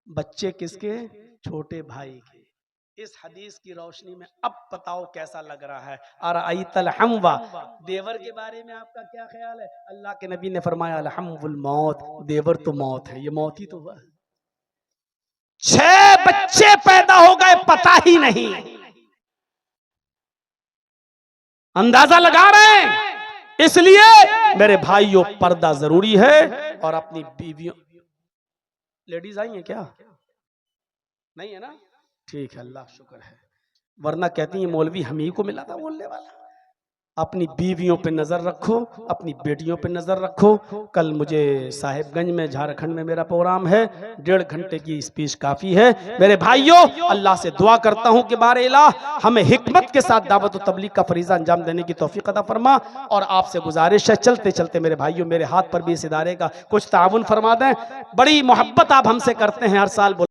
बच्चे किसके? छोटे भाई के। इस हदीस की रोशनी में अब बताओ कैसा लग रहा है। अरअयतल हमवा, देवर के बारे में आपका क्या ख्याल है? अल्लाह के नबी ने फरमाया अलहमुल मौत, देवर तो मौत है, ये मौत ही तो हुआ। 6 बच्चे पैदा हो गए पता ही नहीं, अंदाजा लगा रहे हैं। इसलिए मेरे भाइयों पर्दा जरूरी है, और अपनी बीवियों, लेडीज आई हैं क्या? नहीं है ना? ठीक है, अल्लाह शुक्र है, वरना कहती है मौलवी हम ही को मिला था बोलने वाला। अपनी बीवियों पे नजर रखो, अपनी बेटियों पे नजर रखो। कल मुझे साहिबगंज में झारखंड में मेरा प्रोग्राम है, 1.5 घंटे की स्पीच काफी है। मेरे भाइयों, अल्लाह से दुआ करता हूं कि बारे इलाह हमें हिकमत के साथ दावत और तबलीग का फरीजा अंजाम देने की तौफीक अता फरमा। और आपसे गुजारिश है, चलते चलते मेरे भाइयों, मेरे हाथ पर भी इस इदारे का कुछ ताउन फरमा दें। बड़ी मोहब्बत आप हमसे करते हैं, हर साल